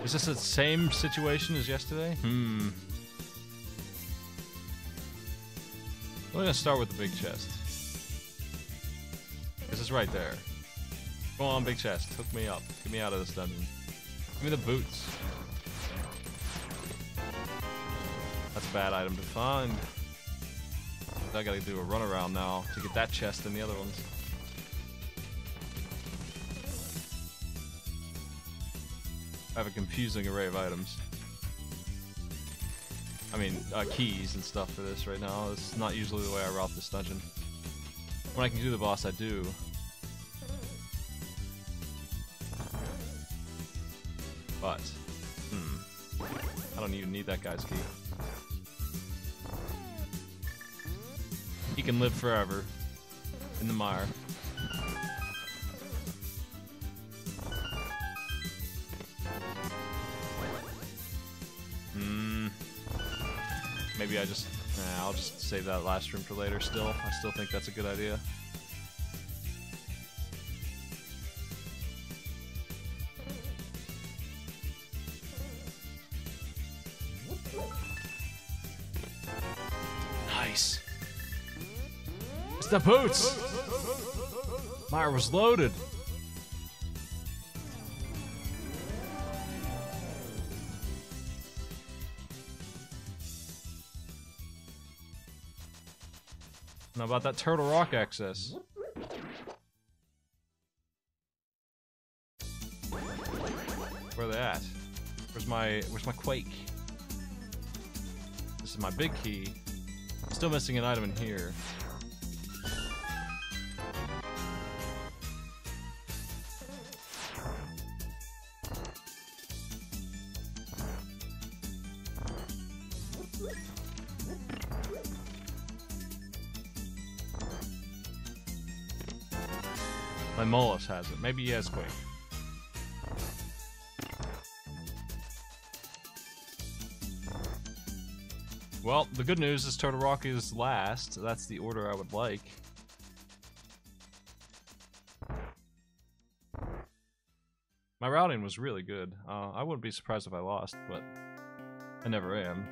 Is this the same situation as yesterday? We're gonna start with the big chest. This is right there. Come on, big chest. Hook me up. Get me out of this dungeon. Give me the boots. That's a bad item to find. I gotta do a runaround now to get that chest and the other ones. I have a confusing array of items. I mean, keys and stuff for this right now. This is not usually the way I route this dungeon. When I can do the boss, I do. But, I don't even need that guy's key. He can live forever in the mire. Maybe I'll just save that last room for later still. I still think that's a good idea. Nice. It's the boots! Mire was loaded. Now about that Turtle Rock access. Where are they at? Where's my Quake? This is my big key. Still missing an item in here. My Molus has it. Maybe he has Quake. Well, the good news is Turtle Rock is last. That's the order I would like. My routing was really good. I wouldn't be surprised if I lost, but I never am.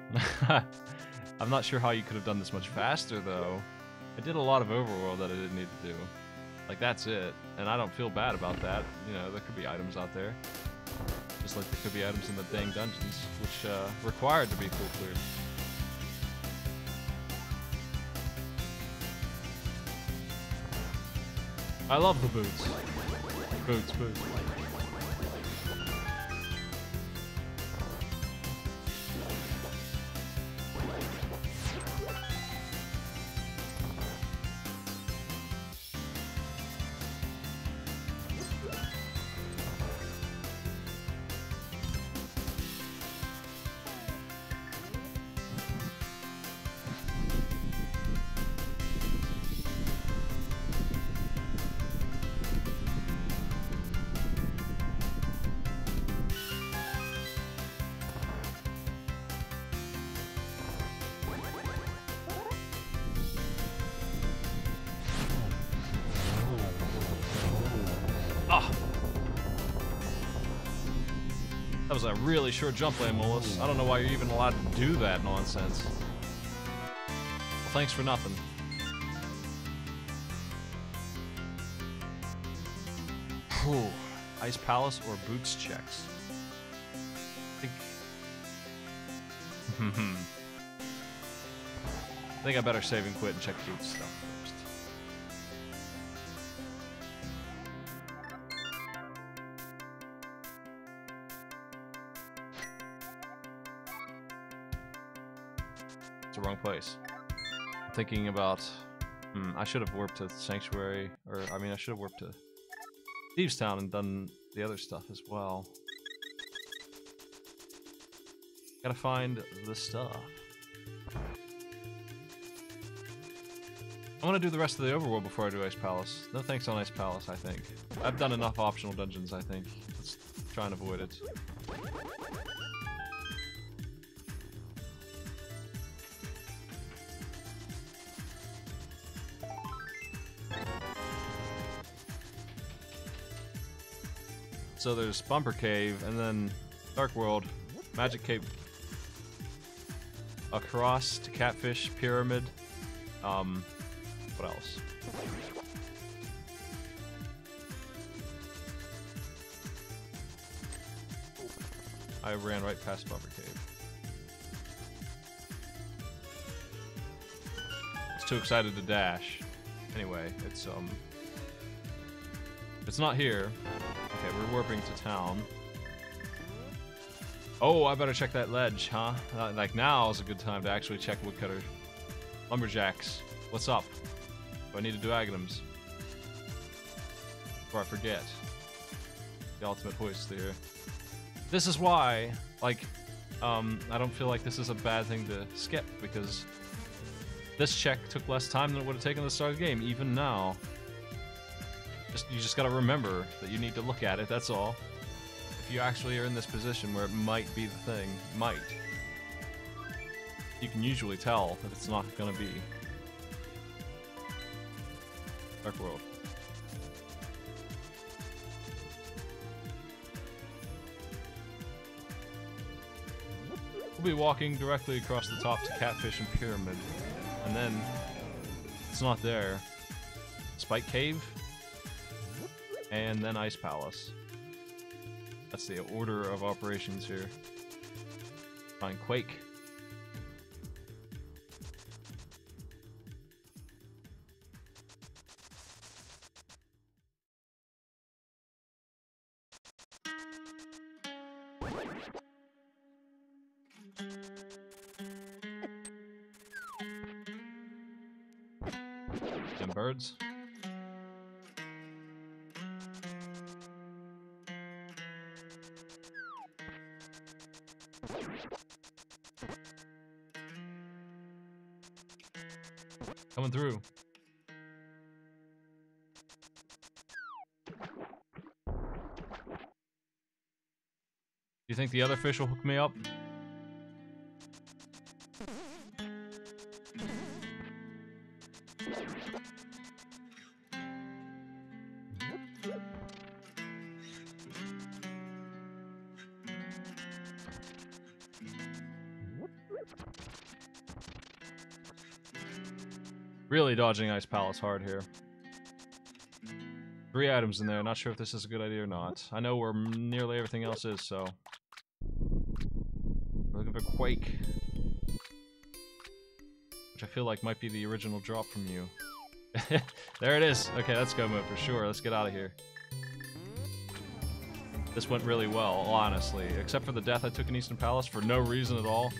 I'm not sure how you could have done this much faster, though. I did a lot of overworld that I didn't need to do. Like, that's it. And I don't feel bad about that. You know, there could be items out there. Just like there could be items in the dang dungeons, which required to be full cleared. I love the boots. Boots, boots. That was a really short jump lane, Molus. I don't know why you're even allowed to do that nonsense. Well, thanks for nothing. Whew. Ice Palace or Boots checks? I think I better save and quit and check Boots stuff first. It's the wrong place. I'm thinking about... I should have warped to Sanctuary, or I mean I should have warped to Thieves Town and done the other stuff as well. Gotta find the stuff. I want to do the rest of the overworld before I do Ice Palace. No thanks on Ice Palace, I think. I've done enough optional dungeons, I think. Let's try and avoid it. So there's Bumper Cave, and then Dark World, Magic Cave, across to Catfish, Pyramid, what else? I ran right past Bumper Cave. I was too excited to dash. Anyway, it's not here. Okay, we're warping to town. Oh, I better check that ledge, huh? Like now is a good time to actually check Woodcutter. Lumberjacks, what's up? Do I need to do items? Before I forget. The ultimate hoist there. This is why, like, I don't feel like this is a bad thing to skip, because this check took less time than it would have taken to start the game, even now. You just gotta remember that you need to look at it, that's all. If you actually are in this position where it might be the thing, might. You can usually tell that it's not gonna be. Dark World. We'll be walking directly across the top to Catfish and Pyramid. And then, it's not there. Spike Cave? And then Ice Palace. That's the order of operations here. Find Quake. Them birds. Coming through. You think the other fish will hook me up? Really dodging Ice Palace hard here. 3 items in there. Not sure if this is a good idea or not. I know where nearly everything else is, so... Looking for Quake. Which I feel like might be the original drop from you. There it is! Okay, that's go mode for sure. Let's get out of here. This went really well, honestly. Except for the death I took in Eastern Palace for no reason at all.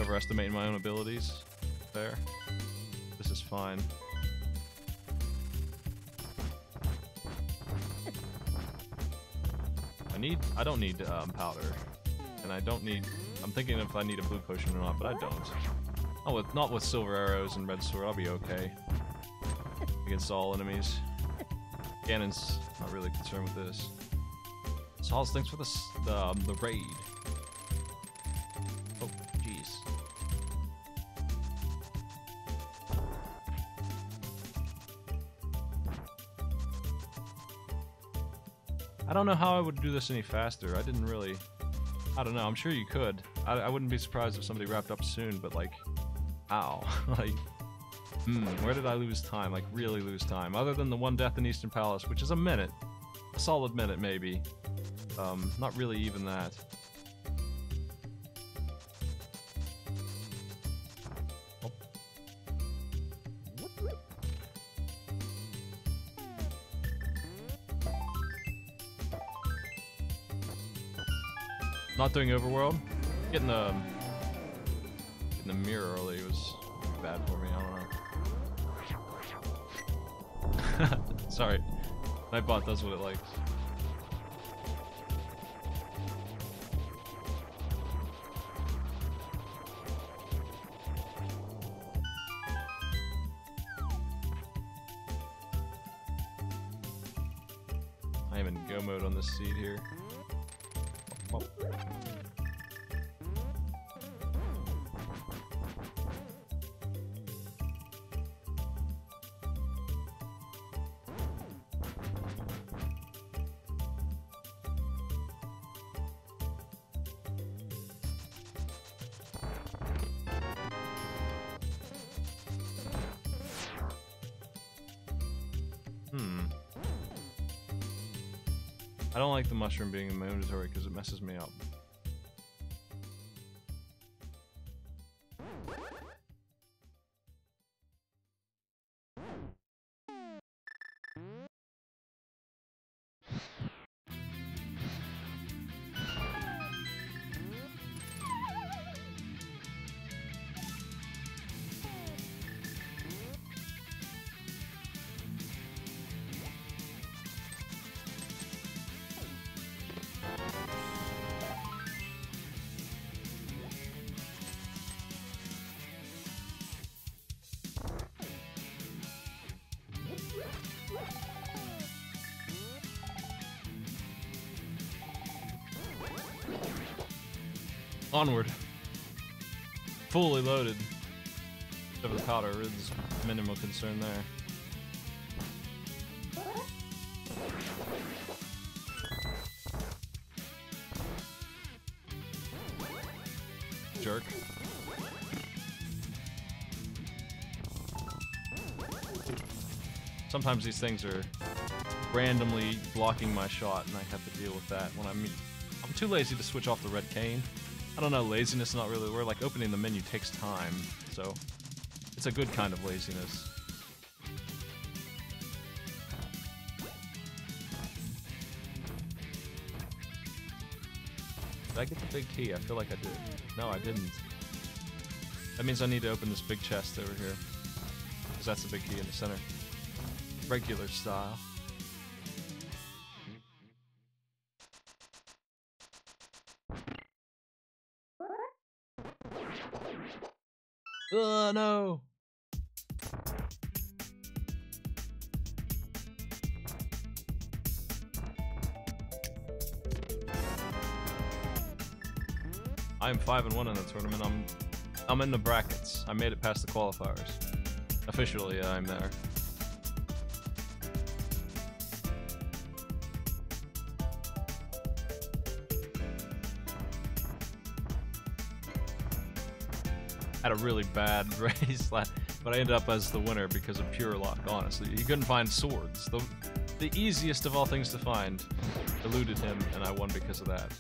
Overestimating my own abilities. There. This is fine. I don't need powder. And I don't need... I'm thinking if I need a blue potion or not, but I don't. Not with silver arrows and red sword, I'll be okay. Against all enemies. Ganon's not really concerned with this. Sauls, thanks for the raid. Oh, jeez. I don't know how I would do this any faster. I didn't really... I don't know, I'm sure you could. I wouldn't be surprised if somebody wrapped up soon, but like... Ow. Like... where did I lose time? Like, really lose time? Other than the one death in Eastern Palace, which is a minute. A solid minute, maybe. Not really even that. Oh. Not doing Overworld. Getting the mirror early was bad for me, I don't know. Sorry. Nightbot does what it likes. I am in go mode on this seed here. Oh. I don't like the mushroom being in my inventory because it messes me up. Onward. Fully loaded. Except for the powder, there's minimal concern there. Jerk. Sometimes these things are randomly blocking my shot, and I have to deal with that when I'm too lazy to switch off the red cane. I don't know, laziness is not really the word. Like, opening the menu takes time, so it's a good kind of laziness. Did I get the big key? I feel like I did. No, I didn't. That means I need to open this big chest over here, because that's the big key in the center. Regular style. No! I am 5-1 in the tournament. I'm in the brackets. I made it past the qualifiers. Officially, I'm there. had a really bad race, but I ended up as the winner because of pure luck, honestly. He couldn't find swords. The easiest of all things to find eluded him, and I won because of that.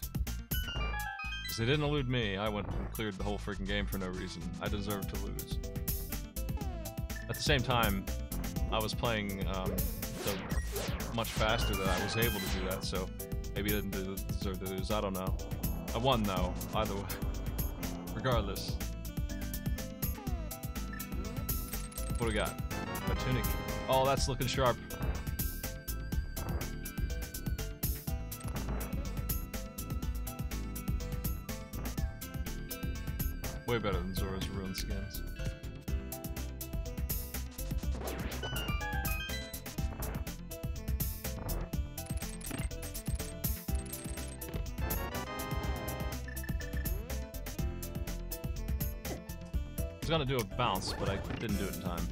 Because they didn't elude me, I went and cleared the whole freaking game for no reason. I deserved to lose. At the same time, I was playing so much faster that I was able to do that, so maybe I didn't deserve to lose, I don't know. I won though, either way. Regardless. What do we got? A tunic. Oh, that's looking sharp. Way better than Zora's ruined skins. I was gonna do a bounce, but I didn't do it in time.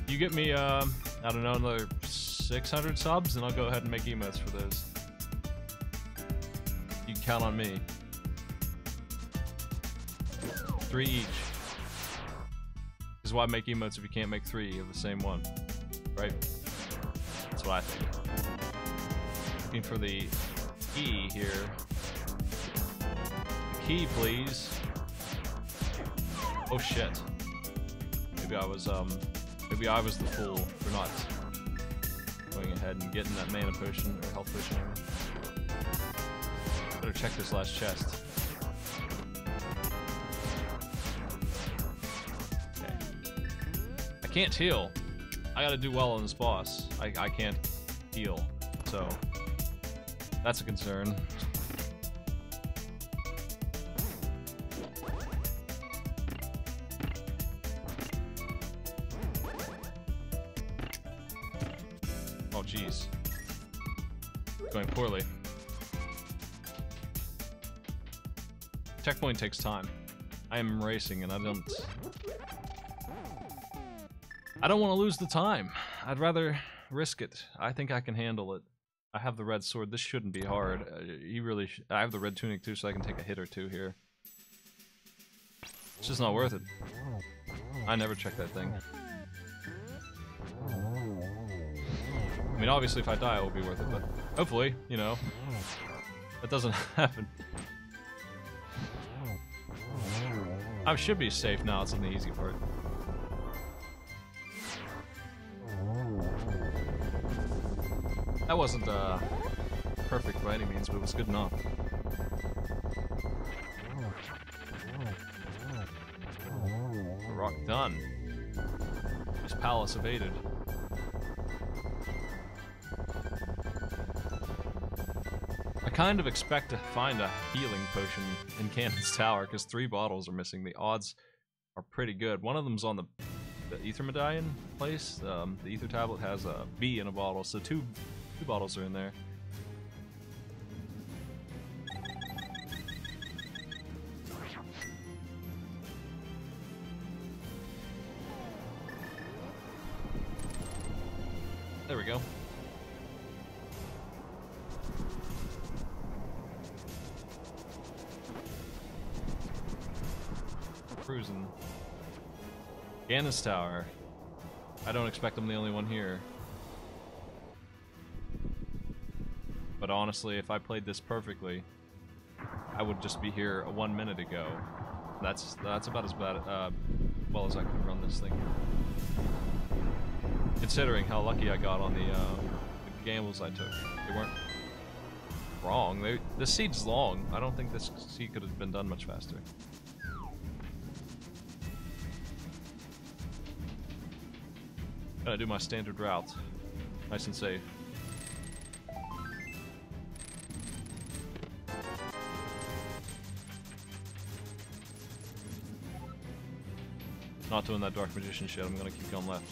You get me, I don't know, another 600 subs, and I'll go ahead and make emotes for those. You can count on me. 3 each. Is why make emotes if you can't make 3 of the same one, right? That's what I think. Looking for the key here. The key, please. Oh shit. Maybe I was the fool for not going ahead and getting that mana potion or health potion. Better check this last chest. I can't heal. I gotta do well on this boss. I can't heal, so that's a concern. Oh jeez. Going poorly. Checkpoint takes time. I am racing and I don't want to lose the time. I'd rather risk it. I think I can handle it. I have the red sword. This shouldn't be hard. I have the red tunic too, so I can take a hit or two here. It's just not worth it. I never check that thing. I mean, obviously if I die it will be worth it, but hopefully, you know, that doesn't happen. I should be safe now. It's on the easy part. That wasn't perfect by any means, but it was good enough. Rock done. This palace evaded. I kind of expect to find a healing potion in Canon's Tower, because 3 bottles are missing. The odds are pretty good. One of them's on the Ether Medallion place. The Ether Tablet has a B in a bottle, so two bottles are in there. There we go. Cruising. Canon's Tower. I don't expect I'm the only one here. But honestly, if I played this perfectly, I would just be here 1 minute ago. That's about as bad well as I can run this thing. Considering how lucky I got on the gambles I took. They weren't wrong. This siege's long. I don't think this siege could have been done much faster. Gotta do my standard route. Nice and safe. Not doing that Dark Magician shit, I'm gonna keep going left.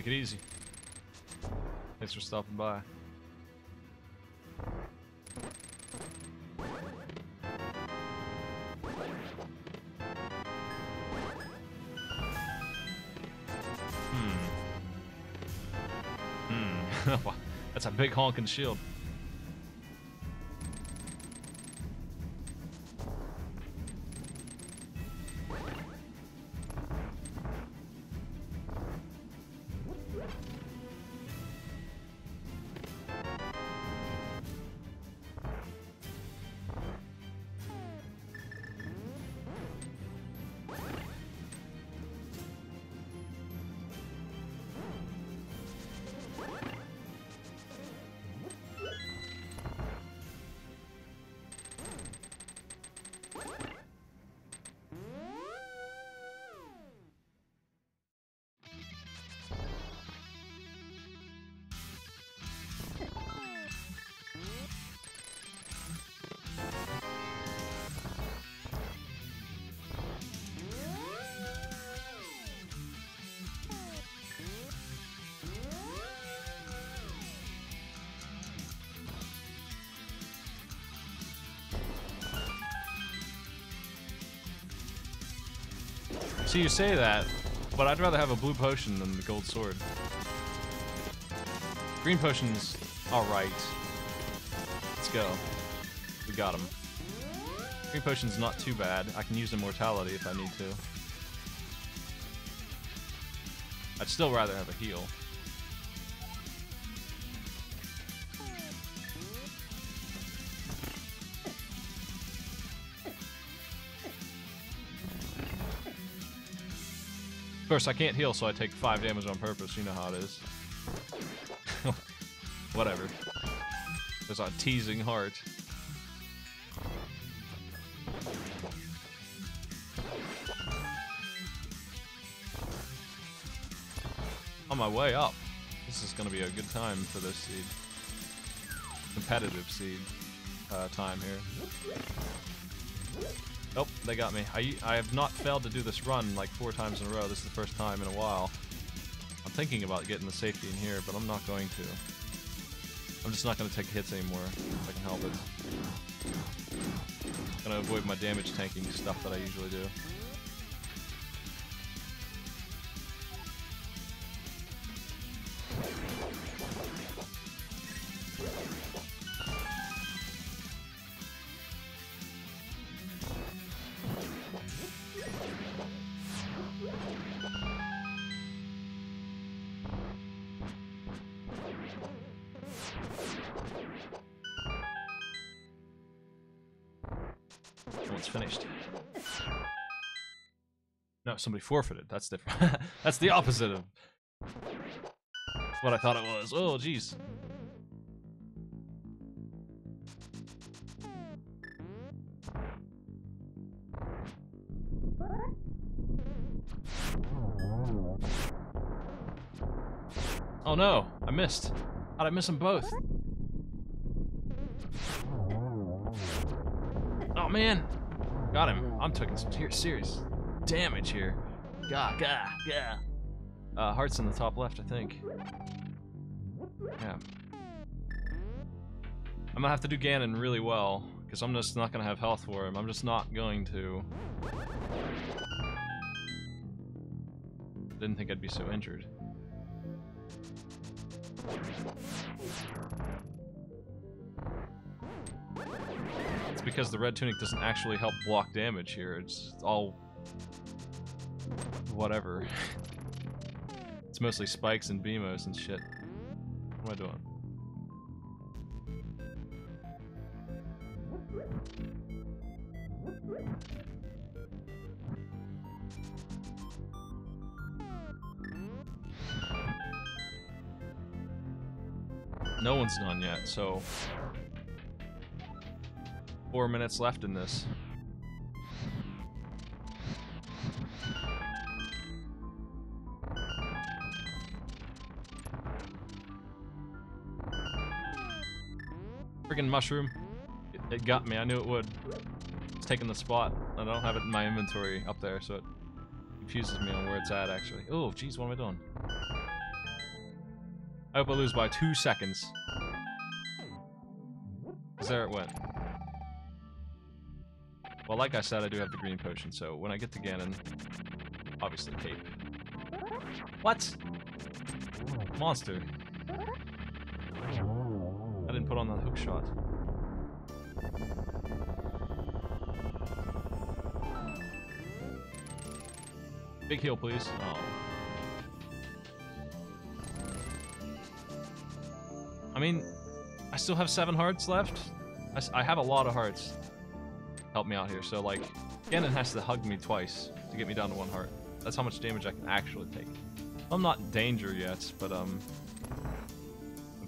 Take it easy. Thanks for stopping by. That's a big honking shield. See, you say that, but I'd rather have a blue potion than the gold sword. Green potion's alright. Let's go. We got him. Green potion's not too bad. I can use immortality if I need to. I'd still rather have a heal. Of course, I can't heal, so I take 5 damage on purpose. You know how it is. Whatever. There's a teasing heart. On my way up. This is going to be a good time for this seed. Competitive seed time here. Oh, they got me. I have not failed to do this run like 4 times in a row. This is the first time in a while. I'm thinking about getting the safety in here, but I'm not going to. I'm just not going to take hits anymore if I can help it. I'm going to avoid my damage tanking stuff that I usually do. One's finished. No, somebody forfeited. That's different. That's the opposite of what I thought it was. Oh, jeez. Oh no, I missed. How'd I miss them both? Oh man, got him. I'm taking some serious damage here. Gah. Heart's in the top left, I think. Yeah. I'm gonna have to do Ganon really well, because I'm just not gonna have health for him. I'm just not going to. Didn't think I'd be so injured. It's because the red tunic doesn't actually help block damage here. It's all whatever. It's mostly spikes and beamos and shit. What am I doing? No one's done yet, so 4 minutes left in this. Friggin' mushroom. It got me, I knew it would. It's taking the spot. I don't have it in my inventory up there, so it confuses me on where it's at, actually. Oh, jeez, what am I doing? I hope I lose by 2 seconds. 'Cause there it went. Well, like I said, I do have the green potion, so when I get to Ganon, obviously cape. What? Monster. I didn't put on the hook shot. Big heal, please. Oh. I mean, I still have 7 hearts left. I have a lot of hearts. Help me out here. So, like, Ganon has to hug me twice to get me down to 1 heart. That's how much damage I can actually take. I'm not in danger yet, but, I'm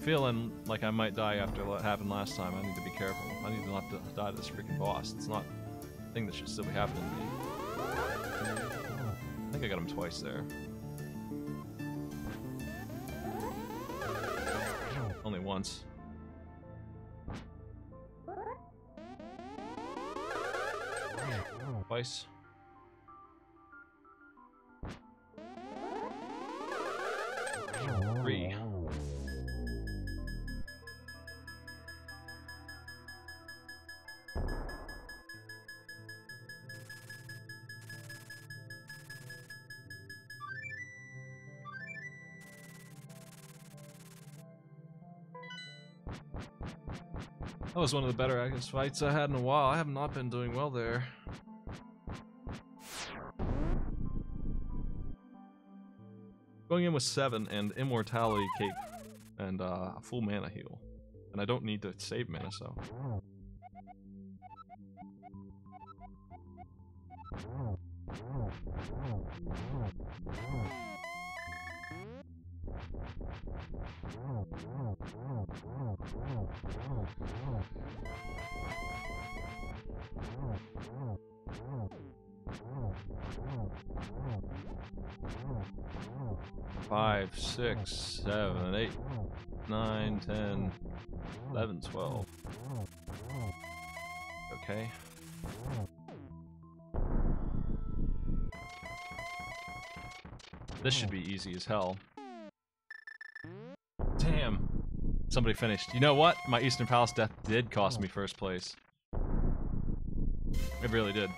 feeling like I might die after what happened last time. I need to be careful. I need to not die to this freaking boss. It's not a thing that should still be happening to me. I think I got him twice there. Only once. Twice. Three. That was one of the better Agnes fights I had in a while. I have not been doing well there. Going in with 7 and Immortality Cape and a full mana heal. And I don't need to save mana, so. 5, 6, 7, 8, 9, 10, 11, 12. Okay. This should be easy as hell. Damn. Somebody finished. You know what? My Eastern Palace death did cost me first place. It really did.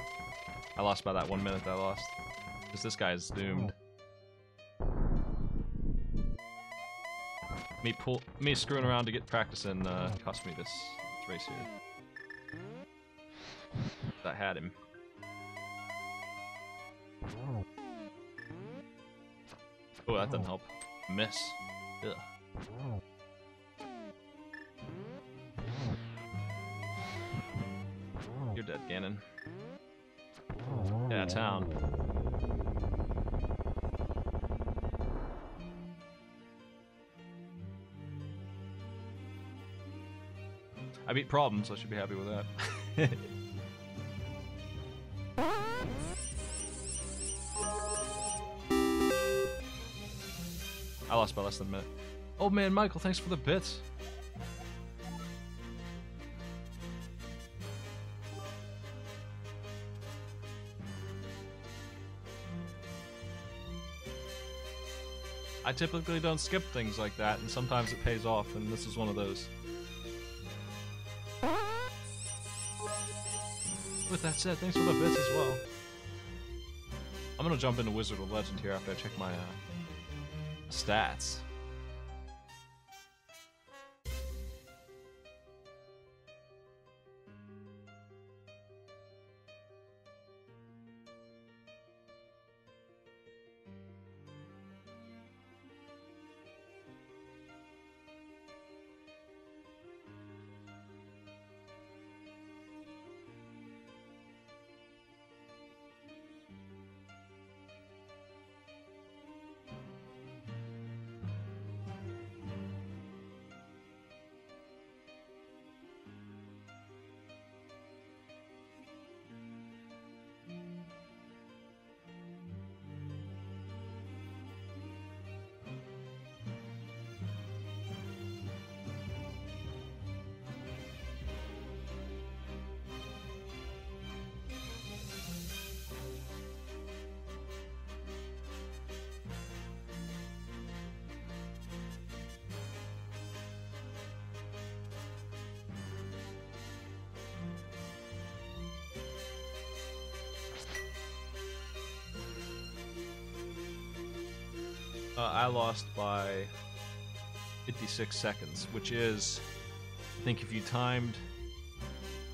I lost by that 1 minute that I lost. Because this guy is doomed. Me screwing around to get practice in cost me this race here. That had him. Oh, that doesn't help. Miss. Ugh. You're dead, Ganon. Yeah, town. I beat problems, so I should be happy with that. I lost by less than a minute. Old man Michael, thanks for the bits. I typically don't skip things like that, and sometimes it pays off, and this is one of those. With that said, thanks for the bits as well. I'm gonna jump into Wizard of Legend here after I check my stats. I lost by 56 seconds, which is, I think if you timed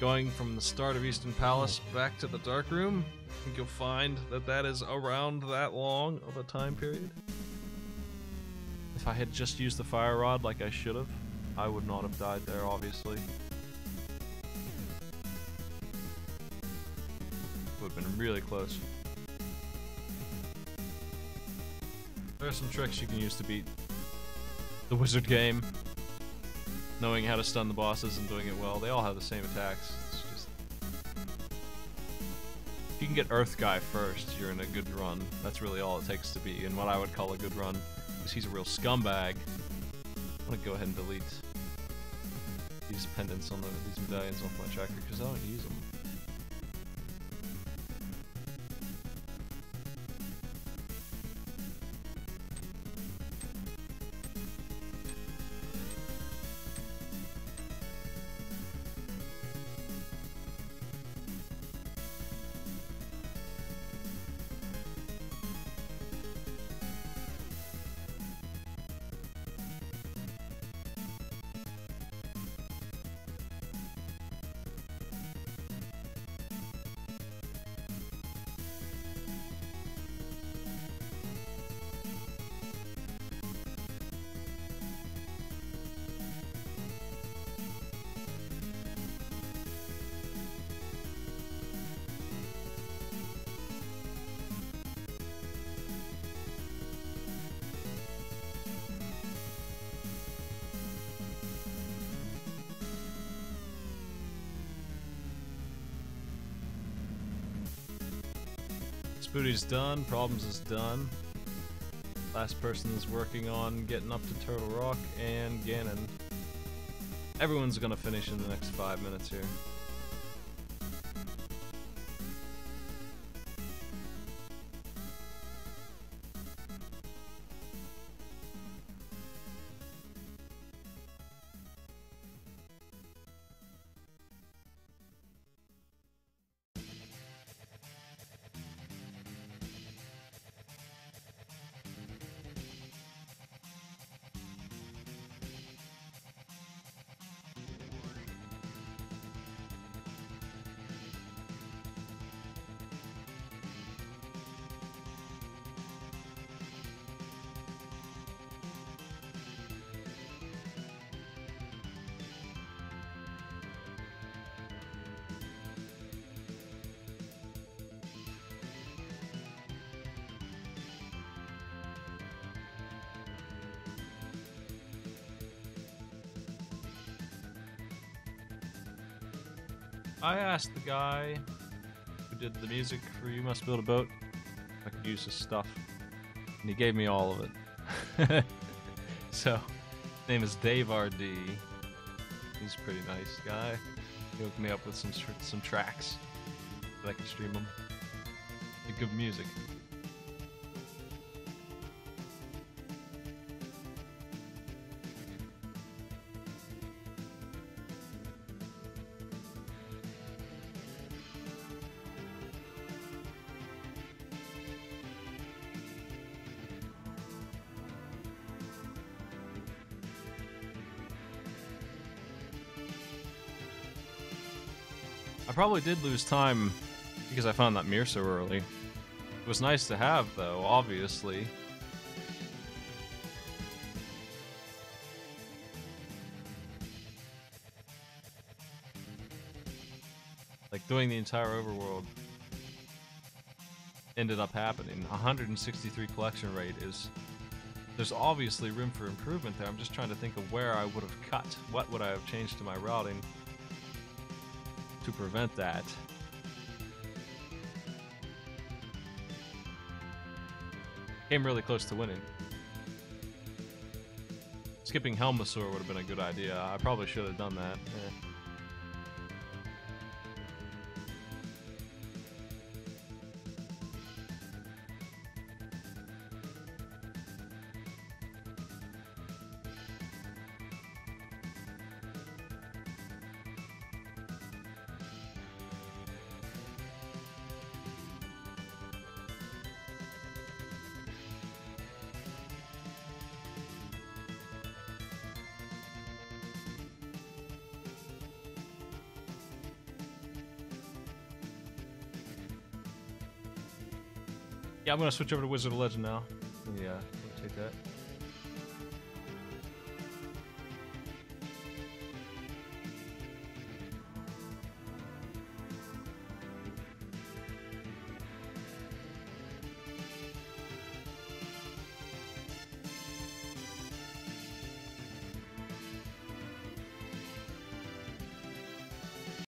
going from the start of Eastern Palace back to the Dark Room, I think you'll find that that is around that long of a time period. If I had just used the fire rod like I should have, I would not have died there, obviously. Would have been really close. There are some tricks you can use to beat the wizard game. Knowing how to stun the bosses and doing it well. They all have the same attacks. It's just... If you can get Earth Guy first, you're in a good run. That's really all it takes to be in what I would call a good run. Because he's a real scumbag. I'm gonna go ahead and delete these pendants on these medallions off my tracker because I don't use them. Spooty's done, Problems is done. Last person is working on getting up to Turtle Rock and Ganon. Everyone's gonna finish in the next 5 minutes here. I asked the guy who did the music for You Must Build a Boat if I could use his stuff, and he gave me all of it. So, his name is Dave R.D. He's a pretty nice guy. He hooked me up with some tracks that I can stream them. Good music. I probably did lose time because I found that mirror so early. It was nice to have, though, obviously. Like, doing the entire overworld ended up happening. 163 collection rate is... There's obviously room for improvement there. I'm just trying to think of where I would have cut. What would I have changed to my routing to prevent that? Came really close to winning. Skipping Helmasaur would have been a good idea. I probably should have done that. Yeah, I'm gonna switch over to Wizard of Legend now. Yeah, take that.